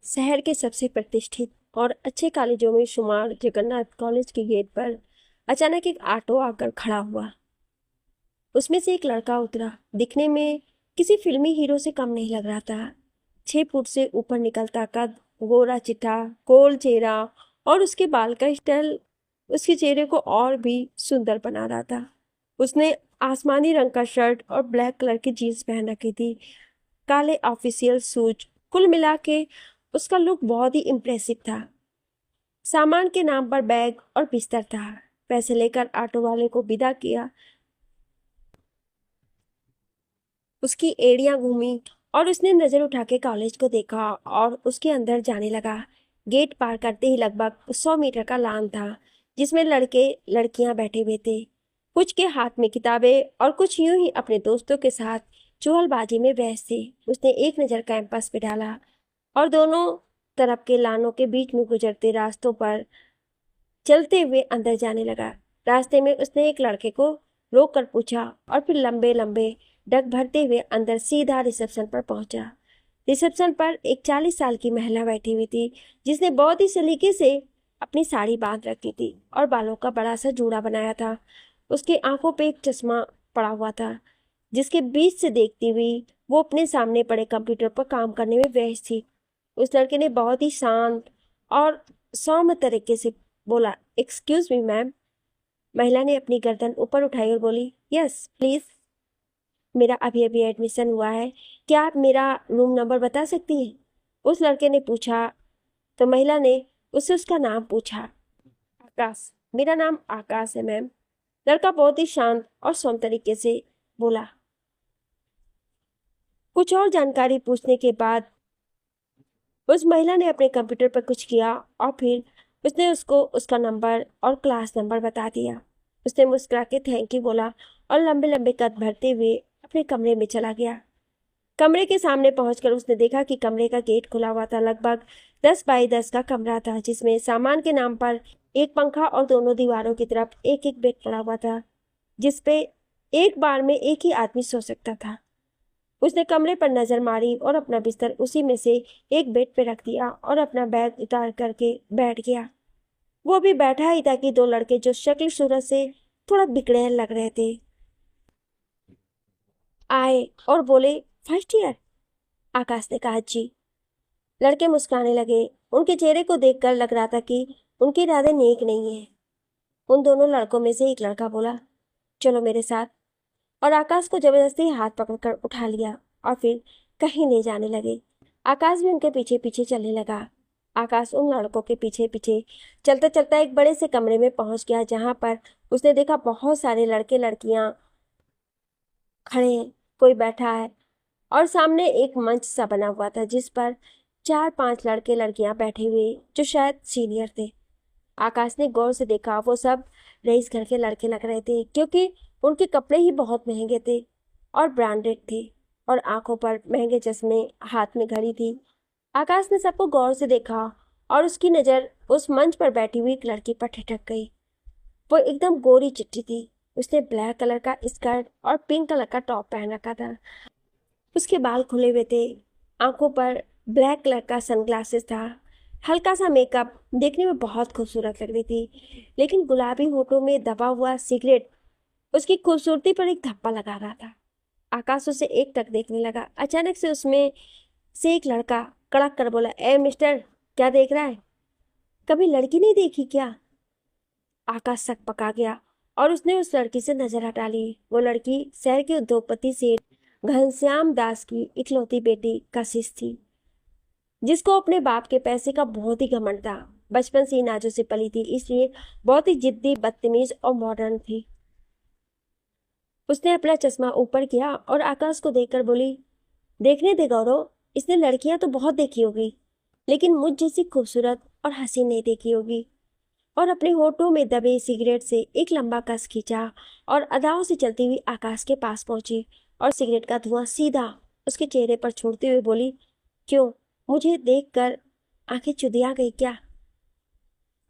शहर के सबसे प्रतिष्ठित और अच्छे कॉलेजों में शुमार जगन्नाथ कॉलेज के गेट पर अचानक एक ऑटो आकर खड़ा हुआ। उसमें से एक लड़का उतरा। दिखने में किसी फिल्मी हीरो से कम नहीं लग रहा था। 6 फुट से ऊपर निकलता कद, गोरा चिट्टा, गोल चेहरा और उसके बाल का स्टाइल उसके चेहरे को और भी सुंदर बना रहा था। उसने आसमानी रंग का शर्ट और ब्लैक कलर की जीन्स पहन रखी थी, काले ऑफिशियल शूज। कुल मिला के उसका लुक बहुत ही इम्प्रेसिव था। सामान के नाम पर बैग और बिस्तर था। पैसे लेकर ऑटो वाले को विदा किया। उसकी एड़ियां घूमी और उसने नजर उठा के कॉलेज को देखा और उसके अंदर जाने लगा। गेट पार करते ही लगभग 100 मीटर का लान था, जिसमें लड़के लड़कियां बैठे हुए थे। कुछ के हाथ में किताबें और कुछ यूं ही अपने दोस्तों के साथ चुहलबाजी में व्यस्त थे। उसने एक नज़र कैंपस पे डाला और दोनों तरफ के लानों के बीच में गुजरते रास्तों पर चलते हुए अंदर जाने लगा। रास्ते में उसने एक लड़के को रोक कर पूछा और फिर लंबे लंबे डग भरते हुए अंदर सीधा रिसेप्शन पर पहुंचा। रिसेप्शन पर एक 40 साल की महिला बैठी हुई थी, जिसने बहुत ही सलीके से अपनी साड़ी बांध रखी थी और बालों का बड़ा सा जूड़ा बनाया था। उसकी आंखों पे एक चश्मा पड़ा हुआ था, जिसके बीच से देखती हुई वो अपने सामने पड़े कंप्यूटर पर काम करने में व्यस्त थी। उस लड़के ने बहुत ही शांत और सौम्य तरीके से बोला, एक्सक्यूज मी मैम। महिला ने अपनी गर्दन ऊपर उठाई और बोली, यस प्लीज, मेरा अभी अभी एडमिशन हुआ है, क्या आप मेरा रूम नंबर बता सकती हैं? उस लड़के ने पूछा। तो महिला ने उससे उसका नाम पूछा। आकाश, मेरा नाम आकाश है मैम। लड़का बहुत ही शांत और सौम्य तरीके से बोला। कुछ और जानकारी पूछने के बाद उस महिला ने अपने कंप्यूटर पर कुछ किया और फिर उसने उसको उसका नंबर और क्लास नंबर बता दिया। उसने मुस्कुरा के थैंक यू बोला और लंबे लंबे कद भरते हुए अपने कमरे में चला गया। कमरे के सामने पहुंचकर उसने देखा कि कमरे का गेट खुला हुआ था। लगभग 10 बाई 10 का कमरा था, जिसमें सामान के नाम पर एक पंखा और दोनों दीवारों की तरफ एक एक बेड पड़ा हुआ था, जिसपे एक बार में एक ही आदमी सो सकता था। उसने कमरे पर नजर मारी और अपना बिस्तर उसी में से एक बेड पे रख दिया और अपना बैग उतार करके बैठ गया। वो अभी बैठा ही था कि दो लड़के, जो शक्ल सूरत से थोड़ा बिगड़े लग रहे थे, आए और बोले, फर्स्ट ईयर? आकाश ने कहा, जी। लड़के मुस्कुराने लगे। उनके चेहरे को देखकर लग रहा था कि उनके इरादे नेक नहीं है। उन दोनों लड़कों में से एक लड़का बोला, चलो मेरे साथ, और आकाश को जबरदस्ती हाथ पकड़कर उठा लिया और फिर कहीं ले जाने लगे। आकाश भी उनके पीछे पीछे चलने लगा। आकाश उन लड़कों के पीछे पीछे चलता चलता एक बड़े से कमरे में पहुंच गया, जहां पर उसने देखा बहुत सारे लड़के लड़कियां खड़े हैं, कोई बैठा है और सामने एक मंच सा बना हुआ था, जिस पर 4-5 लड़के लड़कियां बैठे हुए, जो शायद सीनियर थे। आकाश ने गौर से देखा, वो सब रईस घर के लड़के लग रहे थे, क्योंकि उनके कपड़े ही बहुत महंगे थे और ब्रांडेड थे और आंखों पर महंगे चश्मे, हाथ में घड़ी थी। आकाश ने सबको गौर से देखा और उसकी नज़र उस मंच पर बैठी हुई एक लड़की पर ठिठक गई। वो एकदम गोरी चिट्टी थी। उसने ब्लैक कलर का स्कर्ट और पिंक कलर का टॉप पहन रखा था। उसके बाल खुले हुए थे, आंखों पर ब्लैक कलर का सनग्लासेस था। हल्का सा मेकअप, देखने में बहुत खूबसूरत लग रही थी, लेकिन गुलाबी होठों में दबा हुआ सिगरेट उसकी खूबसूरती पर एक धब्बा लगा रहा था। आकाश उसे एक टक देखने लगा। अचानक से उसमें से एक लड़का कड़क कर बोला, ए मिस्टर, क्या देख रहा है? कभी लड़की नहीं देखी क्या? आकाश सक पका गया और उसने उस लड़की से नजर हटा ली। वो लड़की शहर के उद्योगपति सेठ घनश्याम दास की इकलौती बेटी कशिश थी, जिसको अपने बाप के पैसे का बहुत ही घमंड था। बचपन से ही नाजों से पली थी, इसलिए बहुत ही जिद्दी, बदतमीज और मॉडर्न थी। उसने अपना चश्मा ऊपर किया और आकाश को देखकर बोली, देखने दे गौरव, इसने लड़कियां तो बहुत देखी होगी, लेकिन मुझ जैसी खूबसूरत और हसीन नहीं देखी होगी। और अपने होठों में दबे सिगरेट से एक लंबा कस खींचा और अदाओं से चलती हुई आकाश के पास पहुंची और सिगरेट का धुआं सीधा उसके चेहरे पर छोड़ते हुए बोली, क्यों, मुझे देखकर आंखें चुदिया गई क्या?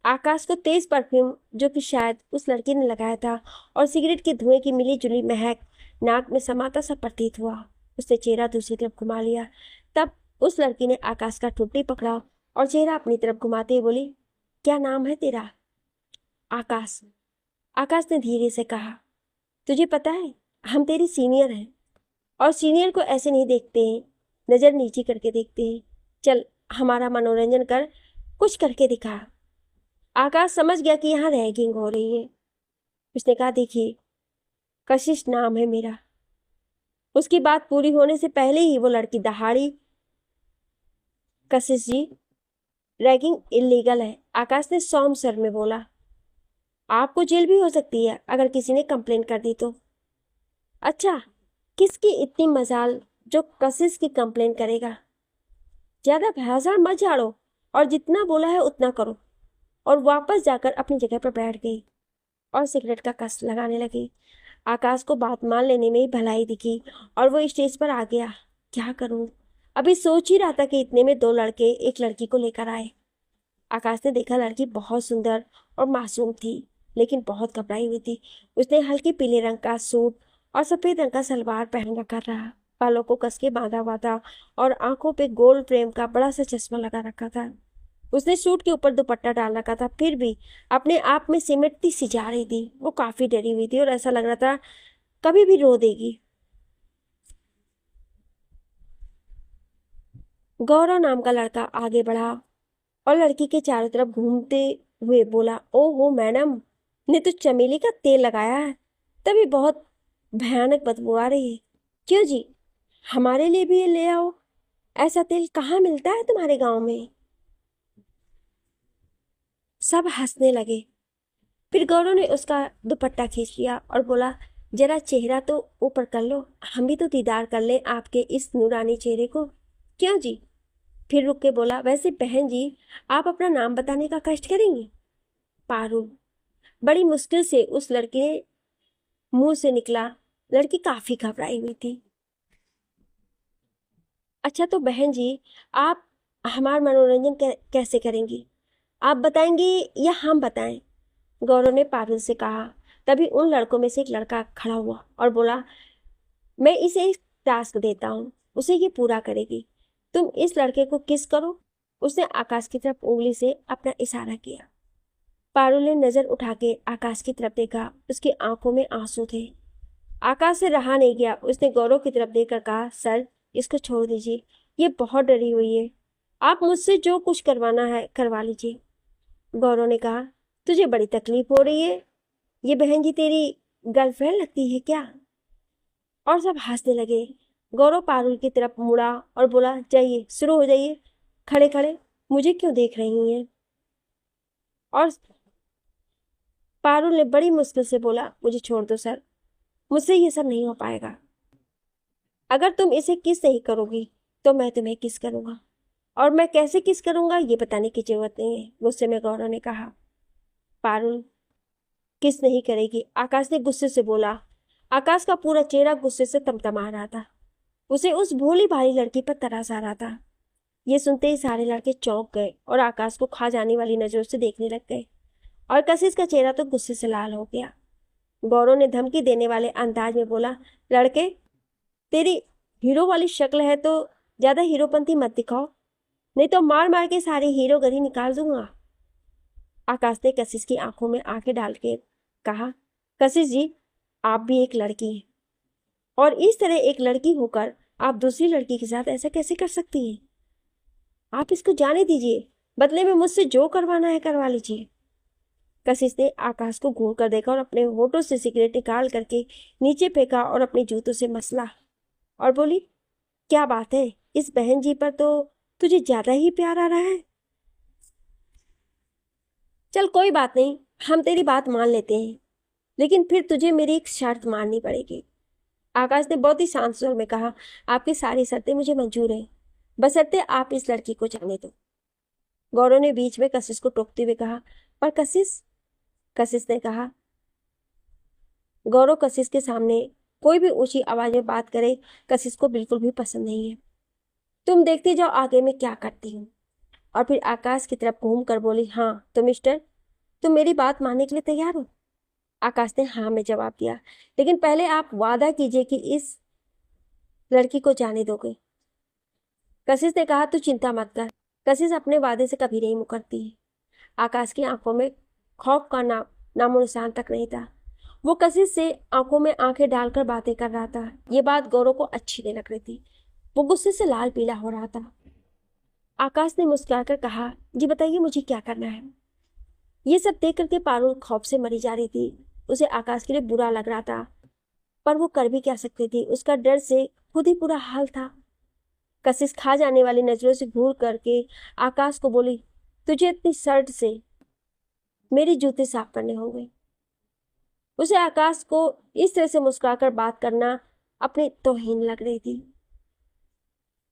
आकाश को तेज परफ्यूम, जो कि शायद उस लड़की ने लगाया था, और सिगरेट के धुएं की मिली जुली महक नाक में समाता सा प्रतीत हुआ। उसने चेहरा दूसरी तरफ घुमा लिया। तब उस लड़की ने आकाश का ठुड्डी पकड़ा और चेहरा अपनी तरफ घुमाते हुए बोली, क्या नाम है तेरा? आकाश। आकाश ने धीरे से कहा, तुझे पता है हम तेरी सीनियर हैं, और सीनियर को ऐसे नहीं देखते हैं, नजर नीची करके देखते हैं। चल हमारा मनोरंजन कर, कुछ करके दिखा। आकाश समझ गया कि यहाँ रैगिंग हो रही है। उसने कहा, देखिए कशिश नाम है मेरा। उसकी बात पूरी होने से पहले ही वो लड़की दहाड़ी, कशिश जी रैगिंग इलीगल है, आकाश ने सौम्य स्वर में बोला। आपको जेल भी हो सकती है अगर किसी ने कंप्लेन कर दी तो। अच्छा, किसकी इतनी मजाल जो कशिश की कंप्लेन करेगा? ज्यादा भाषण मत झाड़ो और जितना बोला है उतना करो। और वापस जाकर अपनी जगह पर बैठ गई और सिगरेट का कस लगाने लगी। आकाश को बात मान लेने में ही भलाई दिखी और वो स्टेज पर आ गया। क्या करूं? अभी सोच ही रहा था कि इतने में दो लड़के एक लड़की को लेकर आए। आकाश ने देखा लड़की बहुत सुंदर और मासूम थी, लेकिन बहुत घबराई हुई थी। उसने हल्के पीले रंग का सूट और सफेद रंग का सलवार पहन रखा था, बालों को कस के बांधा हुआ था और आंखों पे गोल्ड फ्रेम का बड़ा सा चश्मा लगा रखा था। उसने सूट के ऊपर दुपट्टा डाल रखा था, फिर भी अपने आप में सिमटती सी जा रही थी। वो काफी डरी हुई थी और ऐसा लग रहा था कभी भी रो देगी। गौरव नाम का लड़का आगे बढ़ा और लड़की के चारों तरफ घूमते हुए बोला, ओहो मैडम ने तो चमेली का तेल लगाया है, तभी बहुत भयानक बदबू आ रही है। क्यों जी, हमारे लिए भी ये ले आओ। ऐसा तेल कहाँ मिलता है तुम्हारे गांव में? सब हंसने लगे। फिर गौरव ने उसका दुपट्टा खींच लिया और बोला, जरा चेहरा तो ऊपर कर लो, हम भी तो दीदार कर लें आपके इस नूरानी चेहरे को। क्यों जी? फिर रुक के बोला, वैसे बहन जी आप अपना नाम बताने का कष्ट करेंगी? पारुल। बड़ी मुश्किल से उस लड़के मुंह से निकला। लड़की काफी घबराई हुई थी। अच्छा तो बहन जी आप हमारा मनोरंजन कैसे करेंगी? आप बताएंगी या हम बताएं? गौरव ने पारुल से कहा। तभी उन लड़कों में से एक लड़का खड़ा हुआ और बोला, मैं इसे एक टास्क देता हूँ, उसे ये पूरा करेगी। तुम इस लड़के को किस करो। उसने आकाश की तरफ उंगली से अपना इशारा किया। पारुल ने नजर उठा के आकाश की तरफ देखा। उसकी आंखों में आंसू थे। आकाश से रहा नहीं गया। उसने गौरव की तरफ देखकर कहा, सर इसको छोड़ दीजिए, ये बहुत डरी हुई है, आप मुझसे जो कुछ करवाना है करवा लीजिए। गौरव ने कहा, तुझे बड़ी तकलीफ हो रही है, ये बहन जी तेरी गर्लफ्रेंड लगती है क्या? और सब हंसने लगे। गौरव पारुल की तरफ मुड़ा और बोला, जाइए शुरू हो जाइए, खड़े खड़े मुझे क्यों देख रही हैं? और पारुल ने बड़ी मुश्किल से बोला, मुझे छोड़ दो सर, मुझसे ये सब नहीं हो पाएगा। अगर तुम इसे किस नहीं करोगी तो मैं तुम्हें किस करूंगा, और मैं कैसे किस करूंगा ये बताने की जरूरत नहीं है, गुस्से में गौरव ने कहा। पारुल किस नहीं करेगी, आकाश ने गुस्से से बोला। आकाश का पूरा चेहरा गुस्से से तमतमा रहा था। उसे उस भोली भाली लड़की पर तरस आ रहा था। ये सुनते ही सारे लड़के चौंक गए और आकाश को खा जाने वाली नजरों से देखने लग गए, और कशिश का चेहरा तो गुस्से से लाल हो गया। गौरव ने धमकी देने वाले अंदाज में बोला, लड़के तेरी हीरो वाली शक्ल है तो ज्यादा हीरोपंती मत दिखाओ, नहीं तो मार मार के सारी हीरो गरी निकाल दूंगा। आकाश ने कशिश की आंखों में आंखें डाल के कहा, कशिश जी आप भी एक लड़की हैं, और इस तरह एक लड़की होकर आप दूसरी लड़की के साथ ऐसा कैसे कर सकती हैं? आप इसको जाने दीजिए, बदले में मुझसे जो करवाना है करवा लीजिए। कशिश ने आकाश को घूर कर देखा और अपने होठों से सिगरेट निकाल करके नीचे फेंका और अपने जूतों से मसला और बोली, क्या बात है, इस बहन जी पर तो तुझे ज्यादा ही प्यार आ रहा है। चल कोई बात नहीं, हम तेरी बात मान लेते हैं, लेकिन फिर तुझे मेरी एक शर्त माननी पड़ेगी। आकाश ने बहुत ही शांत स्वर में कहा, आपकी सारी शर्तें मुझे मंजूर हैं, बशर्ते आप इस लड़की को जाने दो। गौरव ने बीच में कशिश को टोकते हुए कहा, पर कशिश ने कहा। गौरव कशिश के सामने कोई भी ऊंची आवाज में बात करे कशिश को बिल्कुल भी पसंद नहीं है। तुम देखते जाओ आगे मैं क्या करती हूँ। और फिर आकाश की तरफ घूम कर बोली, हाँ तो मिस्टर, तुम मेरी बात मानने के लिए तैयार हो? आकाश ने हाँ में जवाब दिया, लेकिन पहले आप वादा कीजिए कि इस लड़की को जाने दोगे। कशिश ने कहा, तू चिंता मत कर। कशिश अपने वादे से कभी नहीं मुकरती। आकाश की आंखों में खौफ का नामो निशान तक नहीं था। वो कशिश से आंखों में आंखें डालकर बातें कर रहा था। ये बात गौरव को अच्छी नहीं लग रही थी। वो गुस्से से लाल पीला हो रहा था। आकाश ने मुस्कुराकर कहा, जी बताइए मुझे क्या करना है। ये सब देख करके पारुल खौफ से मरी जा रही थी। उसे आकाश के लिए बुरा लग रहा था, पर वो कर भी क्या सकती थी। उसका डर से खुद ही बुरा हाल था। कशिश खा जाने वाली नजरों से घूर करके आकाश को बोली, तुझे इतनी शर्ट से मेरी जूते साफ करने होंगे। उसे आकाश को इस तरह से मुस्कुराकर बात करना अपनी तौहीन लग रही थी।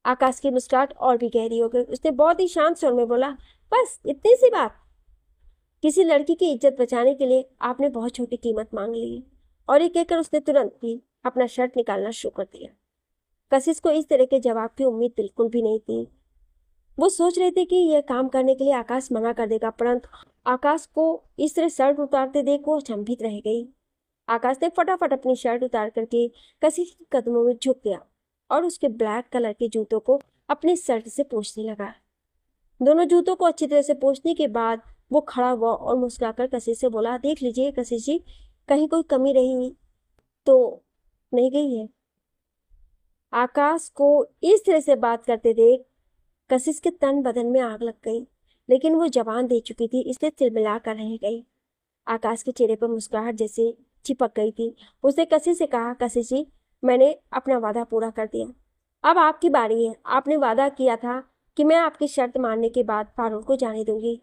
आकाश की मुस्कुराहट और भी गहरी हो गई। उसने बहुत ही शांत स्वर में बोला, बस इतनी सी बात। किसी लड़की की इज्जत बचाने के लिए आपने बहुत छोटी कीमत मांग ली। और ये कहकर उसने तुरंत ही अपना शर्ट निकालना शुरू कर दिया। कशिश को इस तरह के जवाब की उम्मीद बिल्कुल भी नहीं थी। वो सोच रहे थे कि यह काम करने के लिए आकाश मना कर देगा, परंतु आकाश को इस तरह शर्ट उतारते देख वो अचंभित रह गई। आकाश ने फटाफट अपनी शर्ट उतार करके कशिश के कदमों में झुक गया और उसके ब्लैक कलर के जूतों को अपनी शर्ट से पोंछने लगा। दोनों जूतों को अच्छी तरह से पोंछने के बाद वो खड़ा हुआ और मुस्कुराकर कशिश से बोला, देख लीजिए कशिश जी, कहीं कोई कमी रही तो नहीं गई है। आकाश को इस तरह से बात करते देख कशिश के तन बदन में आग लग गई, लेकिन वो जवान दे चुकी थी, इसलिए तिलमिला कर रह गई। आकाश के चेहरे पर मुस्कुराहट जैसे चिपक गई थी। उसने कशिश से कहा, कशिश जी, मैंने अपना वादा पूरा कर दिया। अब आपकी बारी है। आपने वादा किया था कि मैं आपकी शर्त मानने के बाद पारुल को जाने दूंगी।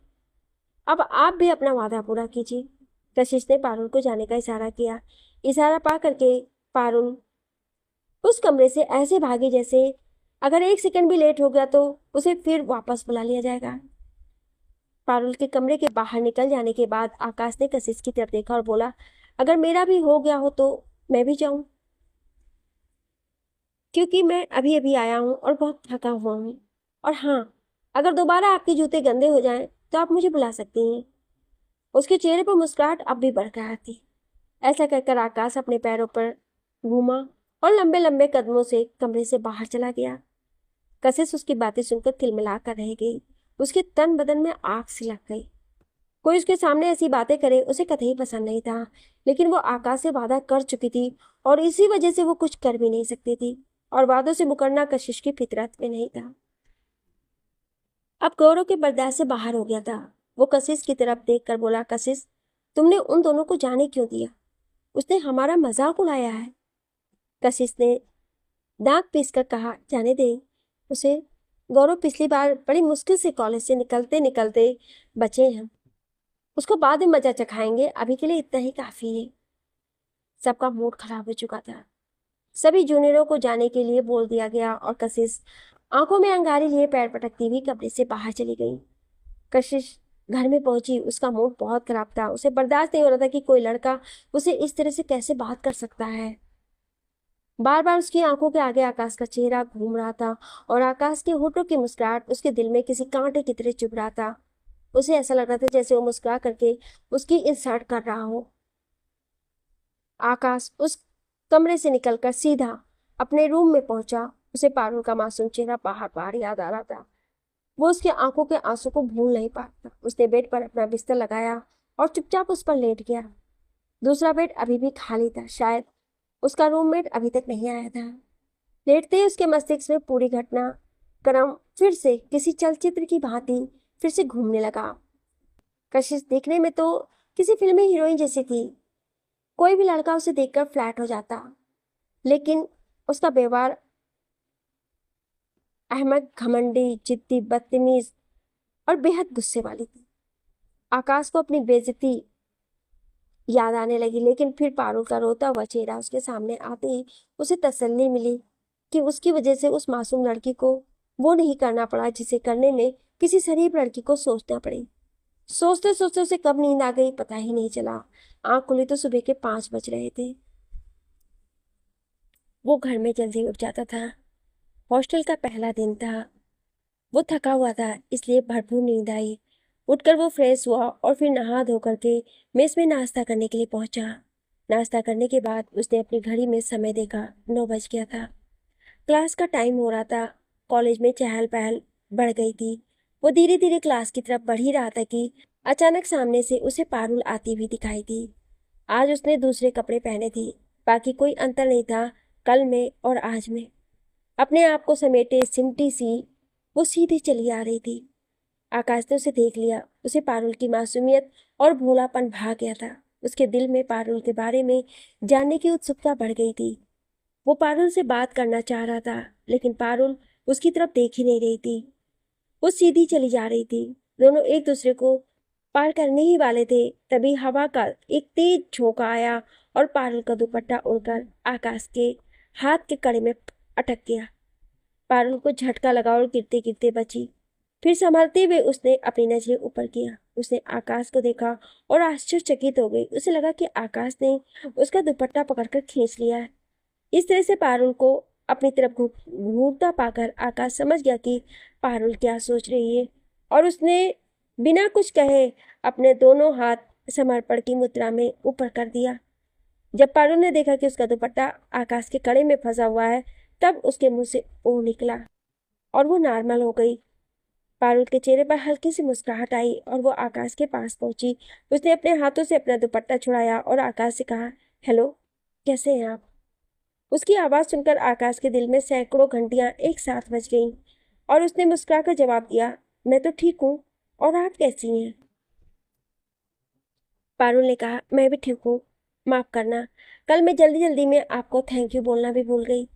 अब आप भी अपना वादा पूरा कीजिए। कशिश ने पारुल को जाने का इशारा किया। इशारा पा करके पारुल उस कमरे से ऐसे भागी जैसे अगर एक सेकंड भी लेट हो गया तो उसे फिर वापस बुला लिया जाएगा। पारुल के कमरे के बाहर निकल जाने के बाद आकाश ने कशिश की तरफ देखा और बोला, अगर मेरा भी हो गया हो तो मैं भी जाऊं, क्योंकि मैं अभी अभी आया हूं और बहुत थका हुआ हूं। और हाँ, अगर दोबारा आपके जूते गंदे हो जाएं तो आप मुझे बुला सकती हैं। उसके चेहरे पर मुस्कुराहट अब भी बरकरार थी। ऐसा कहकर आकाश अपने पैरों पर घूमा और लंबे लंबे कदमों से कमरे से बाहर चला गया। कशिश उसकी बातें सुनकर तिलमिला कर रह गई। उसके तन बदन में आग सी लग गई। कोई उसके सामने ऐसी बातें करे उसे कतई पसंद नहीं था, लेकिन वो आकाश से वादा कर चुकी थी और इसी वजह से वो कुछ कर भी नहीं सकती थी, और वादों से मुकरना कशिश की फितरत में नहीं था। अब गौरव के बर्दाश्त से बाहर हो गया था। वो कशिश की तरफ देखकर बोला, कशिश, तुमने उन दोनों को जाने क्यों दिया? उसने हमारा मजाक उड़ाया है। कशिश ने दांत पीसकर कहा, जाने दे उसे। गौरव पिछली बार बड़ी मुश्किल से कॉलेज से निकलते निकलते बचे हैं। उसको बाद में मजा चखाएंगे, अभी के लिए इतना ही काफी है। सबका मूड खराब हो चुका था। सभी जूनियरों को जाने के लिए बोल दिया गया और कशिश आंखों में अंगारे लिए पैर पटकती हुई कमरे से बाहर चली गई। कशिश घर में पहुंची। उसका मूड बहुत खराब था। उसे बर्दाश्त नहीं हो रहा था कि कोई लड़का उसे इस तरह से कैसे बात कर सकता है। बार बार उसकी आंखों के आगे आकाश का चेहरा घूम रहा था और आकाश के होठों की मुस्कुराहट उसके दिल में किसी कांटे की तरह चुभ रहा था। उसे ऐसा लग रहा था जैसे वो मुस्कुरा करके उसकी इंसल्ट कर रहा हो। आकाश उस कमरे से निकलकर सीधा अपने रूम में पहुंचा। उसे पारुल का मासूम चेहरा बाहर बाहर याद आ रहा था। वो उसकी आंखों के आंसू को भूल नहीं पाता। उसने बेड पर अपना बिस्तर लगाया और चुपचाप उस पर लेट गया। दूसरा बेड अभी भी खाली था। शायद उसका रूममेट अभी तक नहीं आया था। लेटते ही उसके मस्तिष्क में पूरी घटना क्रम फिर से किसी चलचित्र की भांति फिर से घूमने लगा। कशिश देखने में तो किसी फिल्मी हीरोइन जैसी थी। कोई भी लड़का उसे देखकर फ्लैट हो जाता, लेकिन उसका व्यवहार अहमद, घमंडी, जिद्दी, बदतमीज और बेहद गुस्से वाली थी। आकाश को अपनी बेइज्जती याद आने लगी, लेकिन फिर पारुल का रोता हुआ चेहरा उसके सामने आते ही उसे तसल्ली मिली कि उसकी वजह से उस मासूम लड़की को वो नहीं करना पड़ा जिसे करने में किसी शरीफ लड़की को सोचना पड़े। सोचते सोचते उसे कब नींद आ गई पता ही नहीं चला। आंख खुली तो सुबह के 5 बज रहे थे। वो घर में जल्दी उठ जाता था। हॉस्टल का पहला दिन था। वो थका हुआ था, इसलिए भरपूर नींद आई। उठकर वो फ्रेश हुआ और फिर नहा धो करके मेस में नाश्ता करने के लिए पहुंचा। नाश्ता करने के बाद उसने अपनी घड़ी में समय देखा। 9 बज गया था। क्लास का टाइम हो रहा था। कॉलेज में चहल पहल बढ़ गई थी। वो धीरे धीरे क्लास की तरफ बढ़ ही रहा था कि अचानक सामने से उसे पारुल आती हुई दिखाई दी। आज उसने दूसरे कपड़े पहने थे, बाकी कोई अंतर नहीं था कल में और आज में। अपने आप को समेटे सिमटी सी वो सीधी चली आ रही थी। आकाश ने उसे देख लिया। उसे पारुल की मासूमियत और भोलापन भा गया था। उसके दिल में पारुल के बारे में जानने की उत्सुकता बढ़ गई थी। वो पारुल से बात करना चाह रहा था, लेकिन पारुल उसकी तरफ देख ही नहीं रही थी। वो सीधी चली जा रही थी। दोनों एक दूसरे को पार करने ही वाले थे, तभी हवा का एक तेज झोंका आया और पारुल का दुपट्टा उड़कर आकाश के हाथ के कड़े में अटक गया। पारुल को झटका लगा और गिरते गिरते बची। फिर संभलते हुए उसने अपनी नजरें ऊपर किया। उसने आकाश को देखा और आश्चर्यचकित हो गई। उसे लगा कि आकाश ने उसका दुपट्टा पकड़कर खींच लिया है। इस तरह से पारुल को अपनी तरफ घूरता पाकर आकाश समझ गया कि पारुल क्या सोच रही है, और उसने बिना कुछ कहे अपने दोनों हाथ समर्पण की मुद्रा में ऊपर कर दिया। जब पारुल ने देखा कि उसका दुपट्टा आकाश के कड़े में फंसा हुआ है, तब उसके मुंह से ओ निकला और वो नॉर्मल हो गई। पारुल के चेहरे पर हल्की सी मुस्कुराहट आई और वो आकाश के पास पहुंची। उसने अपने हाथों से अपना दुपट्टा छुड़ाया और आकाश से कहा, हेलो, कैसे हैं आप? उसकी आवाज़ सुनकर आकाश के दिल में सैकड़ों घंटियां एक साथ बज गईं और उसने मुस्कुराकर जवाब दिया, मैं तो ठीक हूँ, और आप कैसी हैं? पारुल ने कहा, मैं भी ठीक हूँ। माफ़ करना, कल मैं जल्दी जल्दी में आपको थैंक यू बोलना भी भूल गई।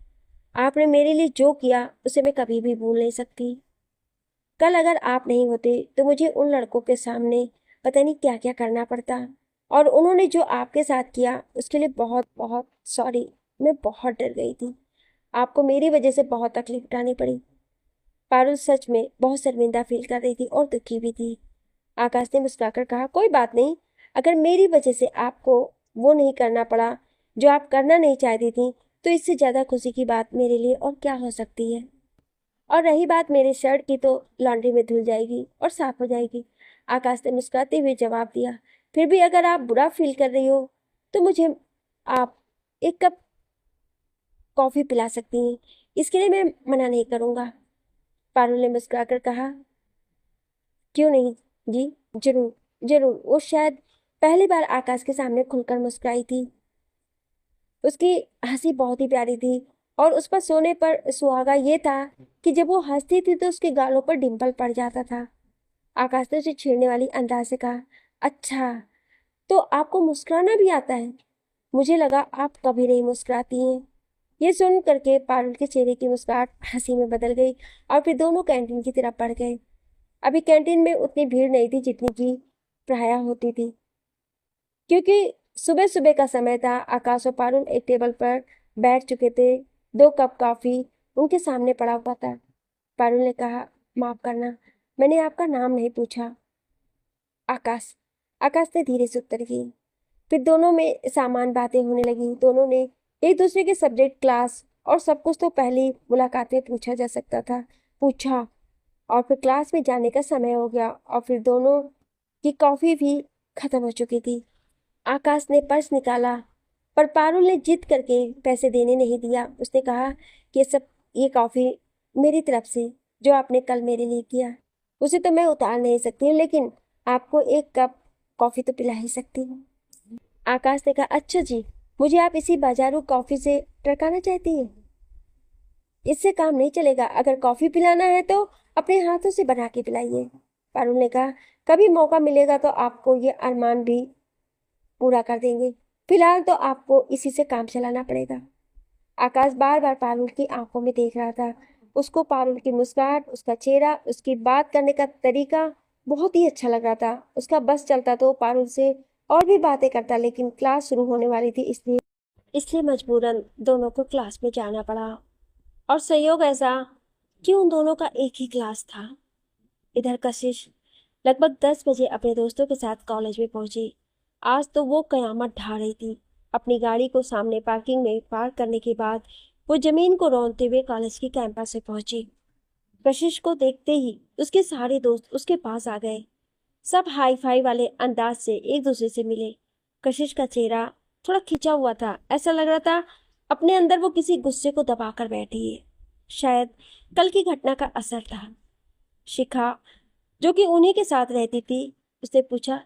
आपने मेरे लिए जो किया उसे मैं कभी भी भूल नहीं सकती। कल अगर आप नहीं होते तो मुझे उन लड़कों के सामने पता नहीं क्या क्या करना पड़ता, और उन्होंने जो आपके साथ किया उसके लिए बहुत बहुत सॉरी। मैं बहुत डर गई थी। आपको मेरी वजह से बहुत तकलीफ उठानी पड़ी। पारुल सच में बहुत शर्मिंदा फील कर रही थी और दुखी भी थी। आकाश ने मुस्कुराकर कहा, कोई बात नहीं। अगर मेरी वजह से आपको वो नहीं करना पड़ा जो आप करना नहीं चाहती थी, तो इससे ज़्यादा खुशी की बात मेरे लिए और क्या हो सकती है। और रही बात मेरे शर्ट की, तो लॉन्ड्री में धुल जाएगी और साफ हो जाएगी। आकाश ने मुस्कुराते हुए जवाब दिया, फिर भी अगर आप बुरा फील कर रही हो तो मुझे आप एक कप कॉफ़ी पिला सकती हैं। इसके लिए मैं मना नहीं करूँगा। पारुल ने मुस्कुराकर कहा, क्यों नहीं जी, जरूर जरूर। वो शायद पहली बार आकाश के सामने खुलकर मुस्कुराई थी। उसकी हंसी बहुत ही प्यारी थी और उस पर सोने पर सुहागा ये था कि जब वो हंसती थी तो उसके गालों पर डिंपल पड़ जाता था। आकाश ने उसे छेड़ने वाली अंदाज से कहा, अच्छा, तो आपको मुस्कुराना भी आता है? मुझे लगा आप कभी नहीं मुस्कुराती हैं। ये सुन करके पारुल के चेहरे की मुस्कुराहट हंसी में बदल गई और फिर दोनों कैंटीन की तरफ बढ़ गए। अभी कैंटीन में उतनी भीड़ नहीं थी जितनी की प्रायः होती थी, क्योंकि सुबह सुबह का समय था। आकाश और पारुल एक टेबल पर बैठ चुके थे। 2 कप कॉफी उनके सामने पड़ा हुआ था। पारुल ने कहा, माफ करना, मैंने आपका नाम नहीं पूछा। आकाश। आकाश ने धीरे से उत्तर की। फिर दोनों में सामान बातें होने लगी। दोनों ने एक दूसरे के सब्जेक्ट, क्लास और सब कुछ तो पहली मुलाकात में पूछा जा सकता था पूछा, और फिर क्लास में जाने का समय हो गया और फिर दोनों की कॉफ़ी भी खत्म हो चुकी थी। आकाश ने पर्स निकाला, पर पारुल ने जिद करके पैसे देने नहीं दिया। उसने कहा कि ये कॉफ़ी मेरी तरफ से जो आपने कल मेरे लिए किया, उसे तो मैं उतार नहीं सकती, लेकिन आपको एक कप कॉफ़ी तो पिला ही सकती हूँ। आकाश ने कहा, अच्छा जी, मुझे आप इसी बाजारू कॉफ़ी से टरकाना चाहती हैं? इससे काम नहीं चलेगा। अगर कॉफ़ी पिलाना है तो अपने हाथों से बना के पिलाइए। पारुल ने कहा, कभी मौका मिलेगा तो आपको ये अरमान भी पूरा कर देंगे। फिलहाल तो आपको इसी से काम चलाना पड़ेगा। आकाश बार बार पारुल की आंखों में देख रहा था। उसको पारुल की मुस्कुराहट, उसका चेहरा, उसकी बात करने का तरीका बहुत ही अच्छा लग रहा था। उसका बस चलता तो पारुल से और भी बातें करता, लेकिन क्लास शुरू होने वाली थी, इसलिए इसलिए मजबूरन दोनों को क्लास में जाना पड़ा। और संयोग ऐसा कि उन दोनों का एक ही क्लास था। इधर कशिश लगभग 10 बजे अपने दोस्तों के साथ कॉलेज में पहुंची। आज तो वो कयामत ढा रही थी। अपनी गाड़ी को सामने पार्किंग में पार्क करने के बाद वो जमीन को रौंदते हुए कॉलेज की कैंपस से पहुंची। कशिश को देखते ही उसके सारे दोस्त उसके पास आ गए। सब हाई फाई वाले अंदाज से एक दूसरे से मिले। कशिश का चेहरा थोड़ा खिंचा हुआ था। ऐसा लग रहा था अपने अंदर वो किसी गुस्से को दबा कर बैठी है। शायद कल की घटना का असर था। शिखा, जो कि उन्हीं के साथ रहती थी, उसने पूछा,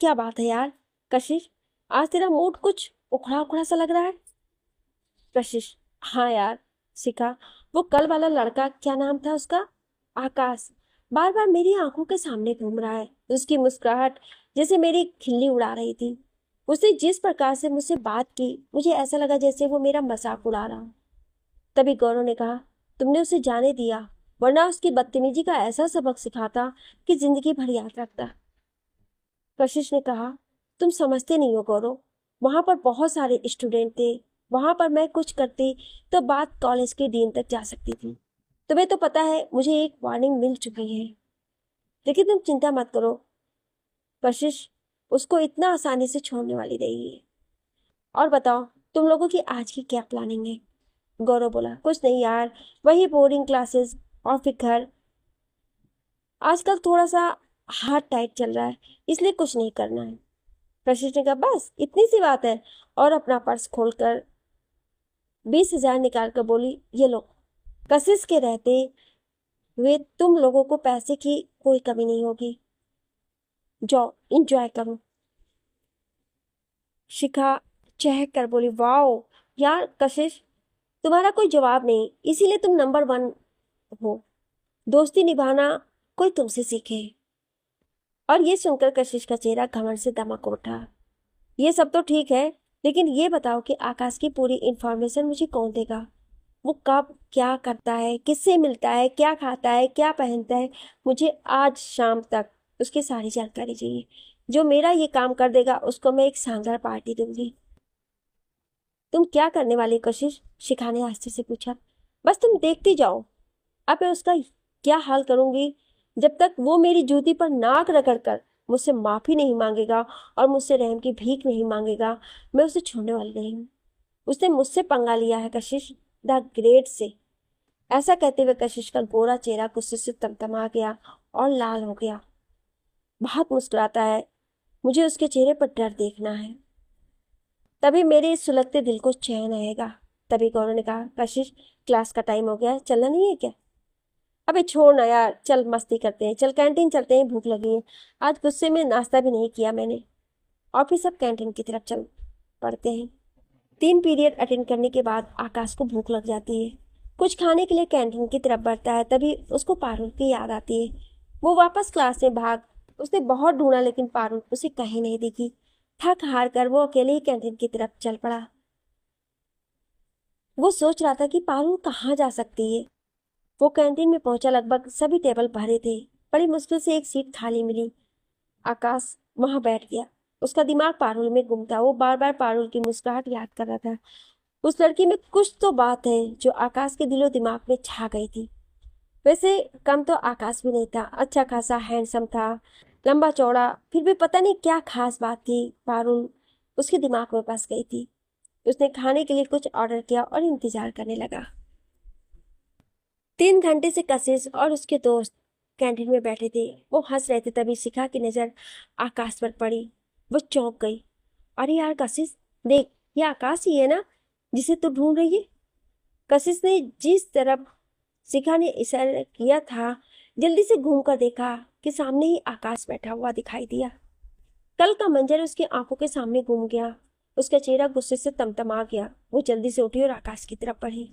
क्या बात है यार कशिश, आज तेरा मूड कुछ उखड़ा उखड़ा सा लग रहा है। कशिश, हाँ यार। शिखा, वो कल वाला लड़का, क्या नाम था उसका, आकाश, बार बार मेरी आंखों के सामने घूम रहा है। उसकी मुस्कुराहट जैसे मेरी खिल्ली उड़ा रही थी। उसने जिस प्रकार से मुझसे बात की, मुझे ऐसा लगा जैसे वो मेरा मजाक उड़ा रहा हो। तभी गौरव ने कहा, तुमने उसे जाने दिया, वरना उसकी बदतमीजी का ऐसा सबक सिखाता कि जिंदगी भर याद रखता। कशिश ने कहा, तुम समझते नहीं हो गौरव, वहां पर बहुत सारे स्टूडेंट थे। वहां पर मैं कुछ करती तो बात कॉलेज के डीन तक जा सकती थी। तुम्हें तो पता है मुझे एक वार्निंग मिल चुकी है। लेकिन तुम चिंता मत करो, कशिश उसको इतना आसानी से छोड़ने वाली नहीं है। और बताओ, तुम लोगों की आज की क्या प्लानिंग है। गौरव बोला, कुछ नहीं यार, वही बोर्डिंग क्लासेस और फिर घर। आजकल थोड़ा सा हाथ टाइट चल रहा है, इसलिए कुछ नहीं करना है। कशिश ने कहा, बस इतनी सी बात है। और अपना पर्स खोलकर 20,000 निकाल कर बोली, ये लो, कशिश के रहते हुए तुम लोगों को पैसे की कोई कमी नहीं होगी, जाओ इंजॉय करो। शिखा चहक कर बोली, वाओ यार कशिश, तुम्हारा कोई जवाब नहीं, इसीलिए तुम नंबर 1 हो। दोस्ती निभाना कोई तुमसे सीखे। और ये सुनकर कशिश का चेहरा घमंड से दमक उठा। ये सब तो ठीक है, लेकिन ये बताओ कि आकाश की पूरी इंफॉर्मेशन मुझे कौन देगा। वो कब क्या करता है, किससे मिलता है, क्या खाता है, क्या पहनता है, मुझे आज शाम तक उसकी सारी जानकारी चाहिए। जो मेरा ये काम कर देगा उसको मैं एक शानदार पार्टी दूंगी। तुम क्या करने वाली कशिश, शिखा ने आस्ते से पूछा। बस तुम देखती जाओ, अब मैं उसका क्या हाल करूंगी। जब तक वो मेरी जूती पर नाक रगड़ कर मुझसे माफी नहीं मांगेगा और मुझसे रहम की भीख नहीं मांगेगा, मैं उसे छोड़ने वाली नहीं हूँ। उसने मुझसे पंगा लिया है कशिश, द ग्रेट से। ऐसा कहते हुए कशिश का गोरा चेहरा गुस्से से तमतमा गया और लाल हो गया। बहुत मुस्कुराता है, मुझे उसके चेहरे पर डर देखना है, तभी मेरे इस सुलगते दिल को चैन आएगा। तभी गौरव ने कहा, कशिश क्लास का टाइम हो गया है, चलना नहीं है क्या। अबे छोड़ ना यार, चल मस्ती करते हैं, चल कैंटीन चलते हैं, भूख लगी है। आज गुस्से में नाश्ता भी नहीं किया मैंने। और फिर सब कैंटीन की तरफ चल पड़ते हैं। 3 पीरियड अटेंड करने के बाद आकाश को भूख लग जाती है। कुछ खाने के लिए कैंटीन की तरफ बढ़ता है, तभी उसको पारुल की याद आती है। वो वापस क्लास में भाग, उसने बहुत ढूंढा लेकिन पारुल उसे कहीं नहीं दिखी। थक हार कर वो अकेले ही कैंटीन की तरफ चल पड़ा। वो सोच रहा था कि पारुल कहाँ जा सकती है। वो कैंटीन में पहुंचा, लगभग सभी टेबल भरे थे। बड़ी मुश्किल से एक सीट खाली मिली। आकाश वहां बैठ गया। उसका दिमाग पारुल में गुम था। वो बार बार पारुल की मुस्कुराहट याद कर रहा था। उस लड़की में कुछ तो बात है जो आकाश के दिलो दिमाग में छा गई थी। वैसे कम तो आकाश भी नहीं था, अच्छा खासा हैंडसम था, लंबा चौड़ा। फिर भी पता नहीं क्या खास बात थी, पारुल उसके दिमाग में बस गई थी। उसने खाने के लिए कुछ ऑर्डर किया और इंतजार करने लगा। 3 घंटे से कशिश और उसके दोस्त कैंटीन में बैठे थे। वो हंस रहे थे, तभी शिखा की नजर आकाश पर पड़ी। वो चौंक गई। अरे यार कशिश, देख, ये आकाश ही है ना जिसे तू ढूंढ रही है। कशिश ने जिस तरफ शिखा ने इशारा किया था, जल्दी से घूमकर देखा कि सामने ही आकाश बैठा हुआ दिखाई दिया। कल का मंजर उसकी आंखों के सामने घूम गया। उसका चेहरा गुस्से से तमतमा गया। वो जल्दी से उठी और आकाश की तरफ बढ़ी।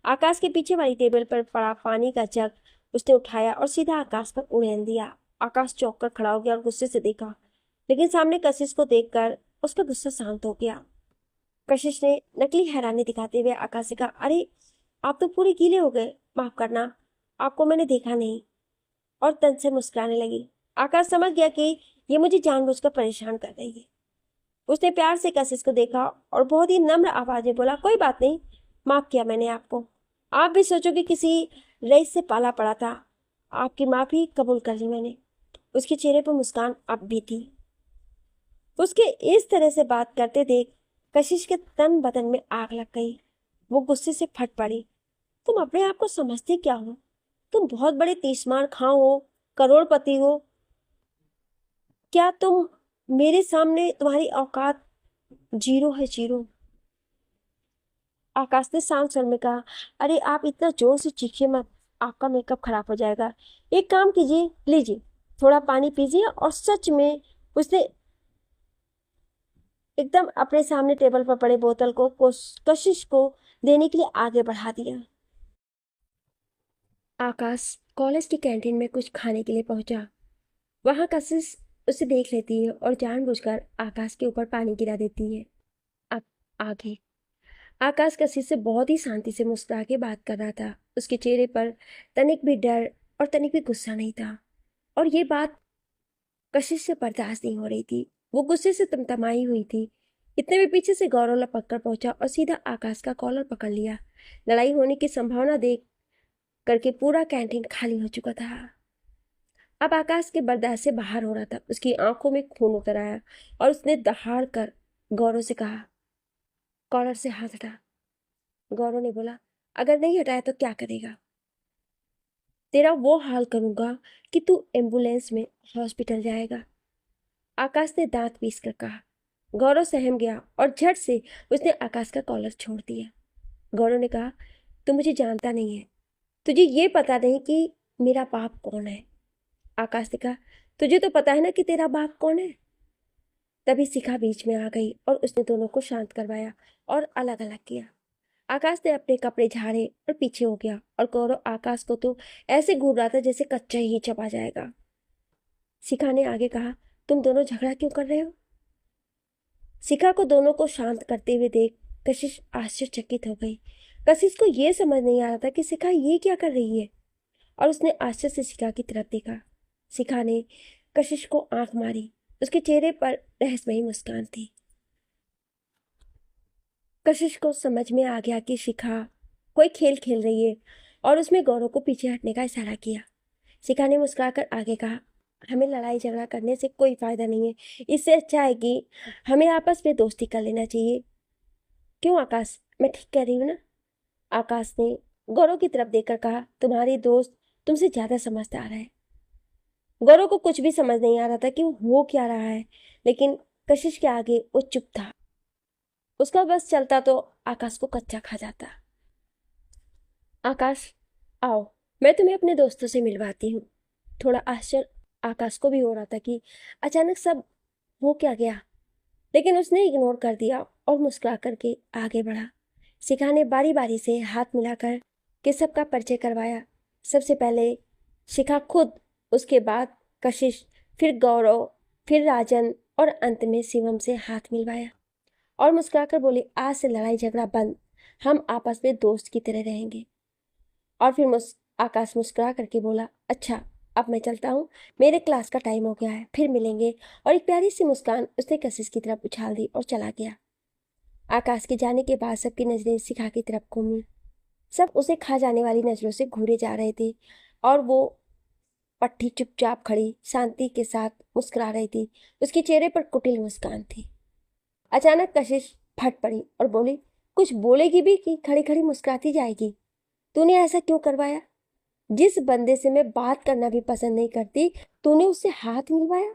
आकाश के पीछे वाली टेबल पर पड़ा पानी का जग उसने उठाया और सीधा आकाश पर उड़ेल दिया। आकाश चौंक कर खड़ा हो गया और गुस्से से देखा, लेकिन सामने कशिश को देखकर उसका गुस्सा शांत हो गया। कशिश ने नकली हैरानी दिखाते हुए आकाश से कहा, अरे आप तो पूरे गीले हो गए, माफ करना, आपको मैंने देखा नहीं। और तन से मुस्कुराने लगी। आकाश समझ गया कि ये मुझे जानबूझकर परेशान कर रही है। उसने प्यार से कशिश को देखा और बहुत ही नम्र आवाज में बोला, कोई बात नहीं, माफ किया मैंने आपको। आप भी सोचोगे किसी रईस से पाला पड़ा था, आपकी माफी कबूल कर ली मैंने। उसके चेहरे पर मुस्कान अब भी थी। उसके इस तरह से बात करते देख कशिश के तन बदन में आग लग गई। वो गुस्से से फट पड़ी। तुम अपने आप को समझते क्या हो? तुम बहुत बड़े तीसमार खां हो, करोड़पति हो। क्या तुम मेरे सामने तुम्हारी औकात जीरो है, जीरो। आकाश ने शांत स्वर में कहा, अरे आप इतना जोर से चीखिए मत, आपका मेकअप खराब हो जाएगा। एक काम कीजिए, लीजिए थोड़ा पानी पीजिए। और सच में उसने एकदम अपने सामने टेबल पर पड़े बोतल को कशिश को देने के लिए आगे बढ़ा दिया। आकाश कॉलेज की कैंटीन में कुछ खाने के लिए पहुंचा। वहां कशिश उसे देख लेती है और जानबूझकर आकाश के ऊपर पानी गिरा देती है। अब आगे आकाश कशिश से बहुत ही शांति से मुस्कुरा के बात कर रहा था। उसके चेहरे पर तनिक भी डर और तनिक भी गुस्सा नहीं था। और ये बात कशिश से बर्दाश्त नहीं हो रही थी। वो गुस्से से तमतमाई हुई थी। इतने में पीछे से गौरव लपक कर पहुंचा और सीधा आकाश का कॉलर पकड़ लिया। लड़ाई होने की संभावना देख करके पूरा कैंटीन खाली हो चुका था। अब आकाश के बर्दाश्त से बाहर हो रहा था। उसकी आंखों में खून उतर आया और उसने दहाड़ कर गौरव से कहा, कॉलर से हाथ हटा। गौरव ने बोला, अगर नहीं हटाया तो क्या करेगा? तेरा वो हाल करूंगा कि तू एम्बुलेंस में हॉस्पिटल जाएगा। आकाश ने दांत पीस कर कहा। गौरव सहम गया और झट से उसने आकाश का कॉलर छोड़ दिया। गौरव ने कहा, तू मुझे जानता नहीं है, तुझे ये पता नहीं कि मेरा बाप कौन है। आकाश ने कहा, तुझे तो पता है ना कि तेरा बाप कौन है। तभी शिखा बीच में आ गई और उसने दोनों को शांत करवाया और अलग अलग किया। आकाश ने अपने कपड़े झाड़े और पीछे हो गया और गौरव आकाश को तो ऐसे घूर रहा था जैसे कच्चा ही चबा जाएगा। शिखा ने आगे कहा, तुम दोनों झगड़ा क्यों कर रहे हो? शिखा को दोनों को शांत करते हुए देख कशिश आश्चर्यचकित हो गई। कशिश को यह समझ नहीं आ रहा था कि शिखा ये क्या कर रही है और उसने आश्चर्य से शिखा की तरफ देखा। शिखा ने कशिश को आंख मारी। उसके चेहरे पर रहस्यमयी मुस्कान थी। कशिश को समझ में आ गया कि शिखा कोई खेल खेल रही है और उसमें गौरव को पीछे हटने का इशारा किया। शिखा ने मुस्कुराकर आगे कहा, हमें लड़ाई झगड़ा करने से कोई फायदा नहीं है। इससे अच्छा है कि हमें आपस में दोस्ती कर लेना चाहिए। क्यों आकाश, मैं ठीक कह रही हूँ ना? आकाश ने गौरव की तरफ देखकर कहा, तुम्हारी दोस्त तुमसे ज्यादा समझदार है। गौरव को कुछ भी समझ नहीं आ रहा था कि वो हो क्या रहा है, लेकिन कशिश के आगे वो चुप था। उसका बस चलता तो आकाश को कच्चा खा जाता। आकाश, आओ, मैं तुम्हें अपने दोस्तों से मिलवाती हूँ। थोड़ा आश्चर्य आकाश को भी हो रहा था कि अचानक सब हो क्या गया, लेकिन उसने इग्नोर कर दिया और मुस्कुरा करके आगे बढ़ा। शिखा ने बारी बारी से हाथ मिलाकर के सबका परिचय करवाया। सबसे पहले शिखा खुद, उसके बाद कशिश, फिर गौरव, फिर राजन और अंत में शिवम से हाथ मिलवाया और मुस्कुराकर बोली, आज से लड़ाई झगड़ा बंद, हम आपस में दोस्त की तरह रहेंगे। और फिर आकाश मुस्कुरा करके बोला, अच्छा अब मैं चलता हूँ, मेरे क्लास का टाइम हो गया है, फिर मिलेंगे। और एक प्यारी सी मुस्कान उसने कशिश की तरफ उछाल दी और चला गया। आकाश के जाने के बाद सबकी नजरें शिखा की तरफ घूमी। सब उसे खा जाने वाली नजरों से घूरे जा रहे थे और वो पट्टी चुपचाप खड़ी शांति के साथ मुस्कुरा रही थी। उसके चेहरे पर कुटिल मुस्कान थी। अचानक कशिश फट पड़ी और बोली, कुछ बोलेगी भी कि खड़ी खड़ी मुस्कुराती जाएगी? तूने ऐसा क्यों करवाया? जिस बंदे से मैं बात करना भी पसंद नहीं करती, तूने उससे हाथ मिलवाया।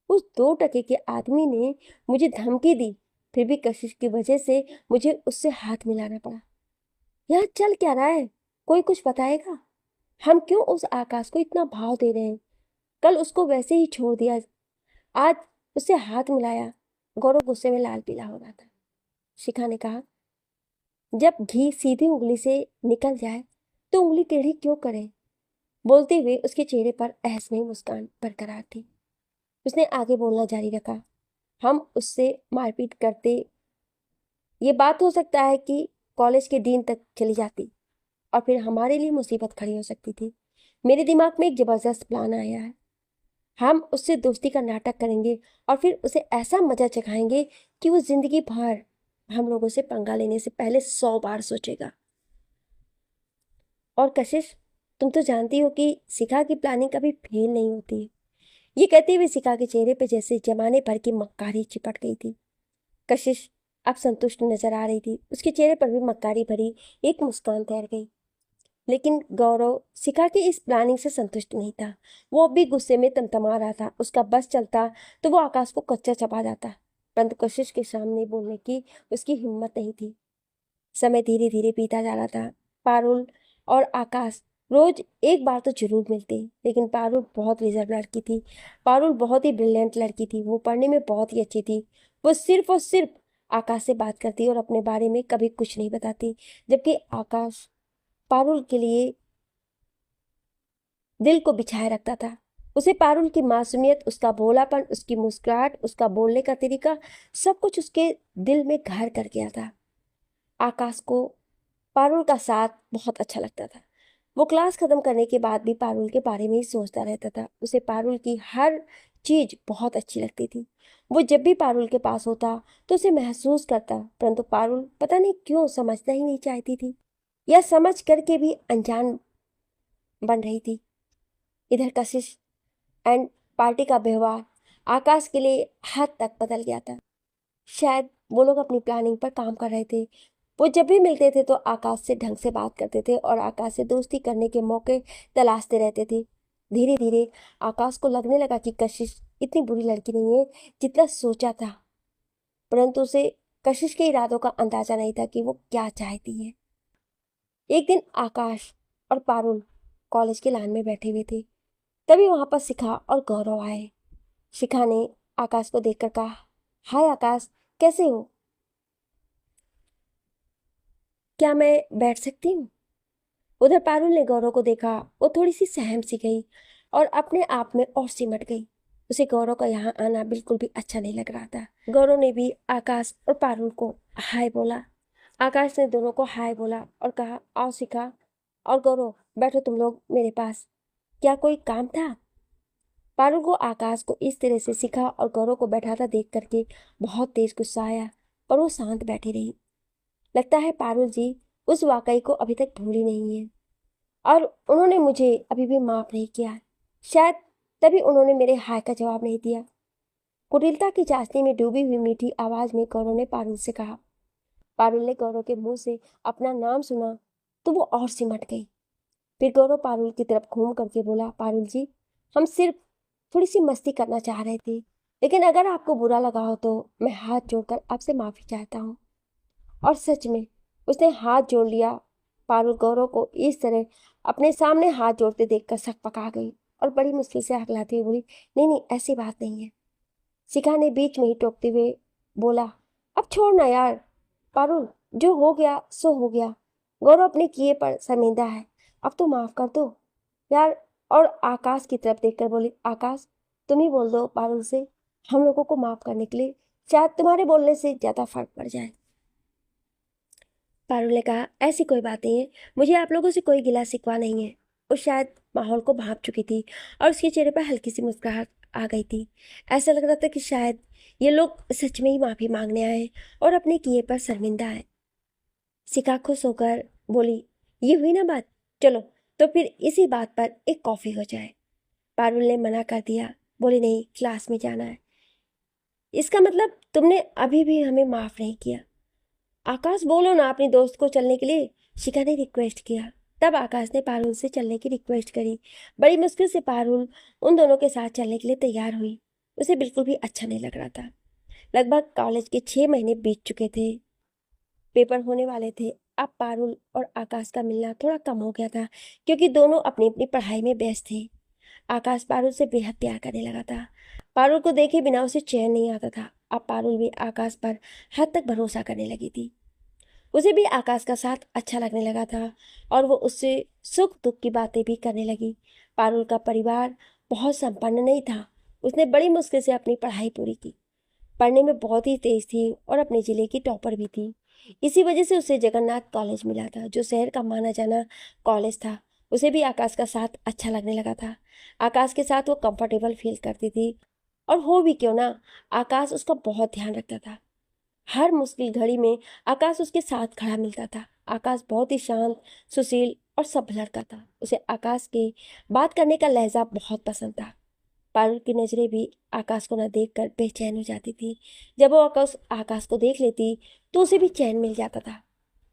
उस 2 टके के आदमी ने मुझे धमकी दी, फिर भी कशिश की वजह से मुझे उससे हाथ मिलाना पड़ा। यहाँ चल क्या रहा है? कोई कुछ बताएगा? हम क्यों उस आकाश को इतना भाव दे रहे हैं? कल उसको वैसे ही छोड़ दिया, आज उससे हाथ मिलाया। गौरव गुस्से में लाल पीला हो रहा था। शिखा ने कहा, जब घी सीधी उंगली से निकल जाए तो उंगली टेढ़ी क्यों करें? बोलते हुए उसके चेहरे पर रहस्यमयी मुस्कान बरकरार थी। उसने आगे बोलना जारी रखा, हम उससे मारपीट करते, ये बात हो सकता है कि कॉलेज के डीन तक चली जाती और फिर हमारे लिए मुसीबत खड़ी हो सकती थी। मेरे दिमाग में एक जबरदस्त प्लान आया है। हम उससे दोस्ती का नाटक करेंगे और फिर उसे ऐसा मजा चखाएंगे कि वो जिंदगी भर हम लोगों से पंगा लेने से पहले 100 बार सोचेगा। और कशिश, तुम तो जानती हो कि शिखा की प्लानिंग कभी फेल नहीं होती। ये कहते हुए शिखा के चेहरे पे जैसे जमाने भर की मक्कारी चिपट गई थी। कशिश अब संतुष्ट नजर आ रही थी। उसके चेहरे पर भी मक्कारी भरी एक मुस्कान तैर गई। लेकिन गौरव शिखा की इस प्लानिंग से संतुष्ट नहीं था। वो अब भी गुस्से में तमतमा रहा था। उसका बस चलता तो वो आकाश को कच्चा चबा जाता, परंतु कशिश के सामने बोलने की उसकी हिम्मत नहीं थी। समय धीरे धीरे बीता जा रहा था। पारुल और आकाश रोज एक बार तो जरूर मिलते, लेकिन पारुल बहुत रिजर्व लड़की थी। पारुल बहुत ही ब्रिलियंट लड़की थी, वो पढ़ने में बहुत ही अच्छी थी। वो सिर्फ और सिर्फ आकाश से बात करती और अपने बारे में कभी कुछ नहीं बताती, जबकि आकाश पारुल के लिए दिल को बिछाए रखता था। उसे पारुल की मासूमियत, उसका भोलापन, उसकी मुस्कुराहट, उसका बोलने का तरीका, सब कुछ उसके दिल में घर कर गया था। आकाश को पारुल का साथ बहुत अच्छा लगता था। वो क्लास खत्म करने के बाद भी पारुल के बारे में ही सोचता रहता था। उसे पारुल की हर चीज बहुत अच्छी लगती थी। वो जब भी पारुल के पास होता तो उसे महसूस करता, परंतु पारुल पता नहीं क्यों समझना ही नहीं चाहती थी, या समझ करके भी अनजान बन रही थी। इधर कशिश एंड पार्टी का व्यवहार आकाश के लिए हद तक बदल गया था। शायद वो लोग अपनी प्लानिंग पर काम कर रहे थे। वो जब भी मिलते थे तो आकाश से ढंग से बात करते थे और आकाश से दोस्ती करने के मौके तलाशते रहते थे। धीरे धीरे आकाश को लगने लगा कि कशिश इतनी बुरी लड़की नहीं है जितना सोचा था, परंतु उसे कशिश के इरादों का अंदाजा नहीं था कि वो क्या चाहती है। एक दिन आकाश और पारुल कॉलेज के लाइन में बैठे हुए थे, तभी वहां पर शिखा और गौरव आए। शिखा ने आकाश को देखकर कहा, हाय आकाश, कैसे हो? क्या मैं बैठ सकती हूँ? उधर पारुल ने गौरव को देखा। वो थोड़ी सी सहम सी गई और अपने आप में और सिमट गई। उसे गौरव का यहाँ आना बिल्कुल भी अच्छा नहीं लग रहा था। गौरव ने भी आकाश और पारुल को हाय बोला। आकाश ने दोनों को हाय बोला और कहा, आओ शिखा और गौरव, बैठो तुम लोग मेरे पास। क्या कोई काम था? पारुल को आकाश को इस तरह से शिखा और गौरव को बैठाता देख करके बहुत तेज गुस्सा आया, पर वो शांत बैठी रही। लगता है पारुल जी उस वाकई को अभी तक भूली नहीं है और उन्होंने मुझे अभी भी माफ नहीं किया। शायद तभी उन्होंने मेरे हाय का जवाब नहीं दिया। कुटिलता की चाशनी में डूबी हुई मीठी आवाज में गौरव ने पारुल से कहा। पारुल ने गौरव के मुंह से अपना नाम सुना तो वो और सिमट गई। फिर गौरव पारुल की तरफ घूम करके बोला, पारुल जी, हम सिर्फ थोड़ी सी मस्ती करना चाह रहे थे, लेकिन अगर आपको बुरा लगा हो तो मैं हाथ जोड़कर आपसे माफी चाहता हूँ। और सच में उसने हाथ जोड़ लिया। पारुल गौरव को इस तरह अपने सामने हाथ जोड़ते देखकर सक पका गई और बड़ी मुश्किल से हकलाती हुई बोली, नहीं नहीं, ऐसी बात नहीं है। शिखा ने बीच में ही टोकते हुए बोला, अब छोड़ ना यार पारुल, जो हो गया सो हो गया। गौरव अपने किए पर शर्मिंदा है, अब तो माफ कर दो यार। और आकाश की तरफ देखकर बोली, आकाश तुम ही बोल दो पारुल से हम लोगों को माफ करने के लिए, शायद तुम्हारे बोलने से ज्यादा फर्क पड़ जाए। पारुल ने कहा, ऐसी कोई बात नहीं है, मुझे आप लोगों से कोई गिला शिकवा नहीं है। वो शायद माहौल को भांप चुकी थी और उसके चेहरे पर हल्की सी मुस्कुराहट आ गई थी। ऐसा लग रहा था कि शायद ये लोग सच में ही माफी मांगने आए और अपने किए पर शर्मिंदा है। शिखा खुश होकर बोली, ये हुई ना बात, चलो तो फिर इसी बात पर एक कॉफी हो जाए। पारुल ने मना कर दिया, बोली, नहीं, क्लास में जाना है। इसका मतलब तुमने अभी भी हमें माफ नहीं किया? आकाश बोलो ना अपनी दोस्त को चलने के लिए, शिखा ने रिक्वेस्ट किया। तब आकाश ने पारुल से चलने की रिक्वेस्ट करी। बड़ी मुश्किल से पारुल उन दोनों के साथ चलने के लिए तैयार हुई। उसे बिल्कुल भी अच्छा नहीं लग रहा था। लगभग कॉलेज के 6 महीने बीत चुके थे, पेपर होने वाले थे। अब पारुल और आकाश का मिलना थोड़ा कम हो गया था, क्योंकि दोनों अपनी अपनी पढ़ाई में व्यस्त थे। आकाश पारुल से बेहद प्यार करने लगा था। पारुल को देखे बिना उसे चैन नहीं आता था। अब पारुल भी आकाश पर हद तक भरोसा करने लगी थी। उसे भी आकाश का साथ अच्छा लगने लगा था और वो उससे सुख दुख की बातें भी करने लगी। पारुल का परिवार बहुत संपन्न नहीं था। उसने बड़ी मुश्किल से अपनी पढ़ाई पूरी की। पढ़ने में बहुत ही तेज थी और अपने जिले की टॉपर भी थी। इसी वजह से उसे जगन्नाथ कॉलेज मिला था, जो शहर का माना जाना कॉलेज था। उसे भी आकाश का साथ अच्छा लगने लगा था। आकाश के साथ वो कंफर्टेबल फील करती थी, और हो भी क्यों ना, आकाश उसका बहुत ध्यान रखता था। हर मुश्किल घड़ी में आकाश उसके साथ खड़ा मिलता था। आकाश बहुत ही शांत, सुशील और सभ्य लड़का था। उसे आकाश के बात करने का लहजा बहुत पसंद था। पारुल की नजरें भी आकाश को न देखकर बेचैन हो जाती थी। जब वो आकाश को देख लेती तो उसे भी चैन मिल जाता था।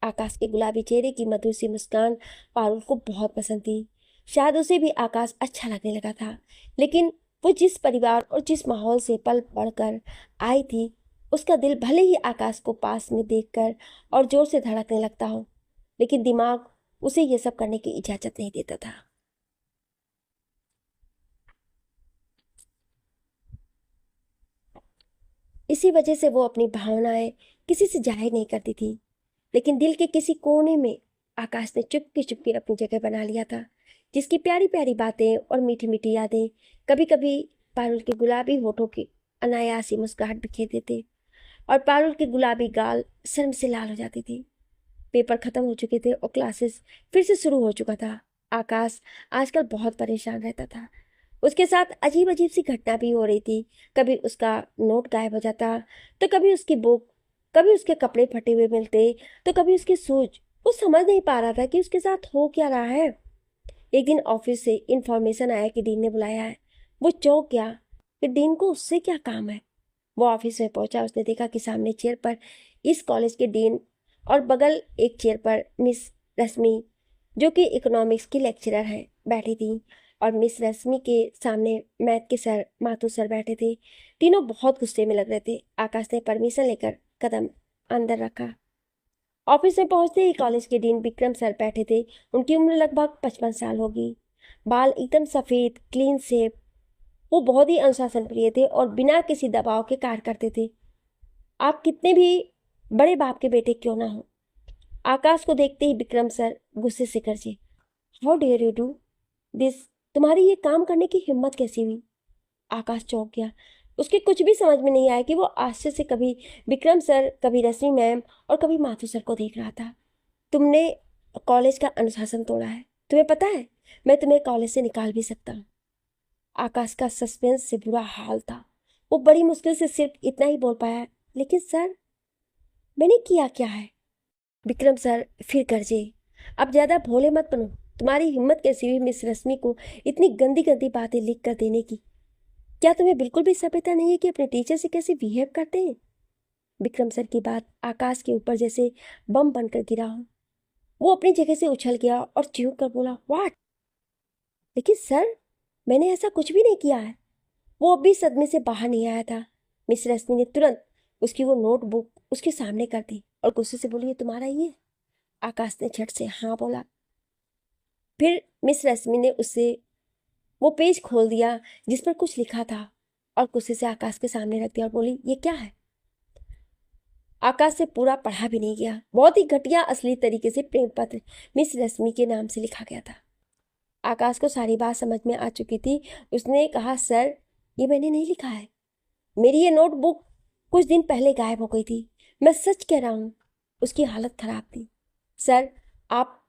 आकाश के गुलाबी चेहरे की मधुर सी मुस्कान पारुल को बहुत पसंद थी। शायद उसे भी आकाश अच्छा लगने लगा था, लेकिन वो जिस परिवार और जिस माहौल से पल पढ़कर आई थी उसका दिल भले ही आकाश को पास में देखकर और जोर से धड़कने लगता हो, लेकिन दिमाग उसे यह सब करने की इजाजत नहीं देता था। इसी वजह से वो अपनी भावनाएं किसी से जाहिर नहीं करती थी, लेकिन दिल के किसी कोने में आकाश ने चुपके चुपके अपनी जगह बना लिया था, जिसकी प्यारी प्यारी बातें और मीठी मीठी यादें कभी कभी पारुल के गुलाबी होठों की अनायासी मुस्कुराहट बिखेर देते और पारुल के गुलाबी गाल शर्म से लाल हो जाती थी। पेपर खत्म हो चुके थे और क्लासेस फिर से शुरू हो चुका था। आकाश आजकल बहुत परेशान रहता था। उसके साथ अजीब अजीब सी घटना भी हो रही थी। कभी उसका नोट गायब हो जाता, तो कभी उसकी बुक, कभी उसके कपड़े फटे हुए मिलते, तो कभी उसके शूज। वो समझ नहीं पा रहा था कि उसके साथ हो क्या रहा है। एक दिन ऑफिस से इंफॉर्मेशन आया कि डीन ने बुलाया है। वो चौंक गया कि डीन को उससे क्या काम है। वो ऑफिस में पहुंचा। उसने देखा कि सामने चेयर पर इस कॉलेज के डीन और बगल एक चेयर पर मिस रश्मि, जो कि इकोनॉमिक्स की लेक्चरर हैं, बैठी थी। और मिस रश्मि के सामने मैथ के सर माथुर सर बैठे थे। तीनों बहुत गुस्से में लग रहे थे। आकाश ने परमिशन लेकर कदम अंदर रखा। ऑफिस में पहुंचते ही कॉलेज के डीन विक्रम सर बैठे थे। उनकी उम्र लगभग 55 साल होगी। बाल एकदम सफ़ेद, क्लीन शेप। वो बहुत ही अनुशासन प्रिय थे और बिना किसी दबाव के कार्य करते थे। आप कितने भी बड़े बाप के बेटे क्यों ना हो। आकाश को देखते ही विक्रम सर गुस्से से गरजे, how dare you do this. तुम्हारी ये काम करने की हिम्मत कैसी हुई। आकाश चौंक गया। उसके कुछ भी समझ में नहीं आया कि वो आश्चर्य से कभी विक्रम सर, कभी रश्मि मैम और कभी माथुर सर को देख रहा था। तुमने कॉलेज का अनुशासन तोड़ा है। तुम्हें पता है मैं तुम्हें कॉलेज से निकाल भी सकता हूँ। आकाश का सस्पेंस से बुरा हाल था। वो बड़ी मुश्किल से सिर्फ इतना ही बोल पाया, लेकिन सर मैंने किया क्या है। विक्रम सर फिर गरजे, अब ज्यादा भोले मत बनो। तुम्हारी हिम्मत कैसी हुई मिस रश्मि को इतनी गंदी गंदी बातें लिख कर देने की। क्या तुम्हें बिल्कुल भी सभ्यता नहीं है कि अपने टीचर से कैसे बिहेव करते हैं। विक्रम सर की बात आकाश के ऊपर जैसे बम बनकर गिरा हो। वो अपनी जगह से उछल गया और चीख कर बोला, व्हाट। लेकिन सर मैंने ऐसा कुछ भी नहीं किया है। वो अब भी सदमे से बाहर नहीं आया था। मिस रश्मि ने तुरंत उसकी वो नोटबुक उसके सामने कर दी और गुस्से से बोली, ये तुम्हारा ही है। आकाश ने झट से हाँ बोला। फिर मिस रश्मि ने उससे वो पेज खोल दिया जिस पर कुछ लिखा था और गुस्से से आकाश के सामने रख दिया और बोली, ये क्या है। आकाश से पूरा पढ़ा भी नहीं गया। बहुत ही घटिया असली तरीके से प्रेम पत्र मिस रश्मि के नाम से लिखा गया था। आकाश को सारी बात समझ में आ चुकी थी। उसने कहा, सर ये मैंने नहीं लिखा है। मेरी ये नोटबुक कुछ दिन पहले गायब हो गई थी। मैं सच कह रहा हूँ। उसकी हालत खराब थी। सर आप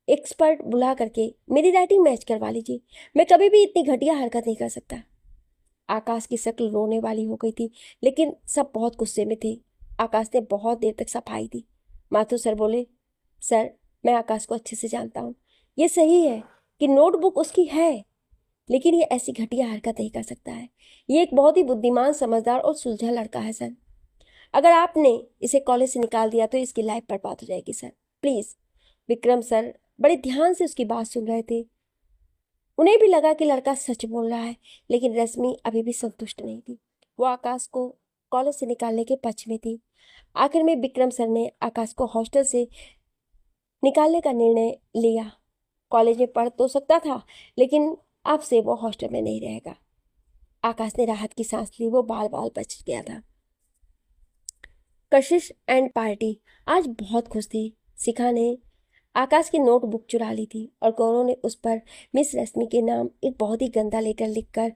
एक्सपर्ट बुला करके मेरी राइटिंग मैच करवा लीजिए। मैं कभी भी इतनी घटिया हरकत नहीं कर सकता। आकाश की शक्ल रोने वाली हो गई थी, लेकिन सब बहुत गुस्से में थे। आकाश ने बहुत देर तक सफाई दी। माथुर सर बोले, सर मैं आकाश को अच्छे से जानता हूँ। ये सही है कि नोटबुक उसकी है, लेकिन ये ऐसी घटिया हरकत नहीं कर सकता है। ये एक बहुत ही बुद्धिमान, समझदार और सुलझा लड़का है सर। अगर आपने इसे कॉलेज से निकाल दिया तो इसकी लाइफ बर्बाद हो जाएगी सर, प्लीज। विक्रम सर बड़े ध्यान से उसकी बात सुन रहे थे। उन्हें भी लगा कि लड़का सच बोल रहा है, लेकिन रश्मि अभी भी संतुष्ट नहीं थी। वो आकाश को कॉलेज से निकालने के पक्ष में थी। आखिर में विक्रम सर ने आकाश को हॉस्टल से निकालने का निर्णय लिया। कॉलेज में पढ़ तो सकता था, लेकिन अब से वो हॉस्टल में नहीं रहेगा। आकाश ने राहत की सांस ली। वो बाल बाल बच गया था। कशिश एंड पार्टी आज बहुत खुश थी। शिखा ने आकाश की नोटबुक चुरा ली थी और गौरव ने उस पर मिस रश्मि के नाम एक बहुत ही गंदा लेटर लिखकर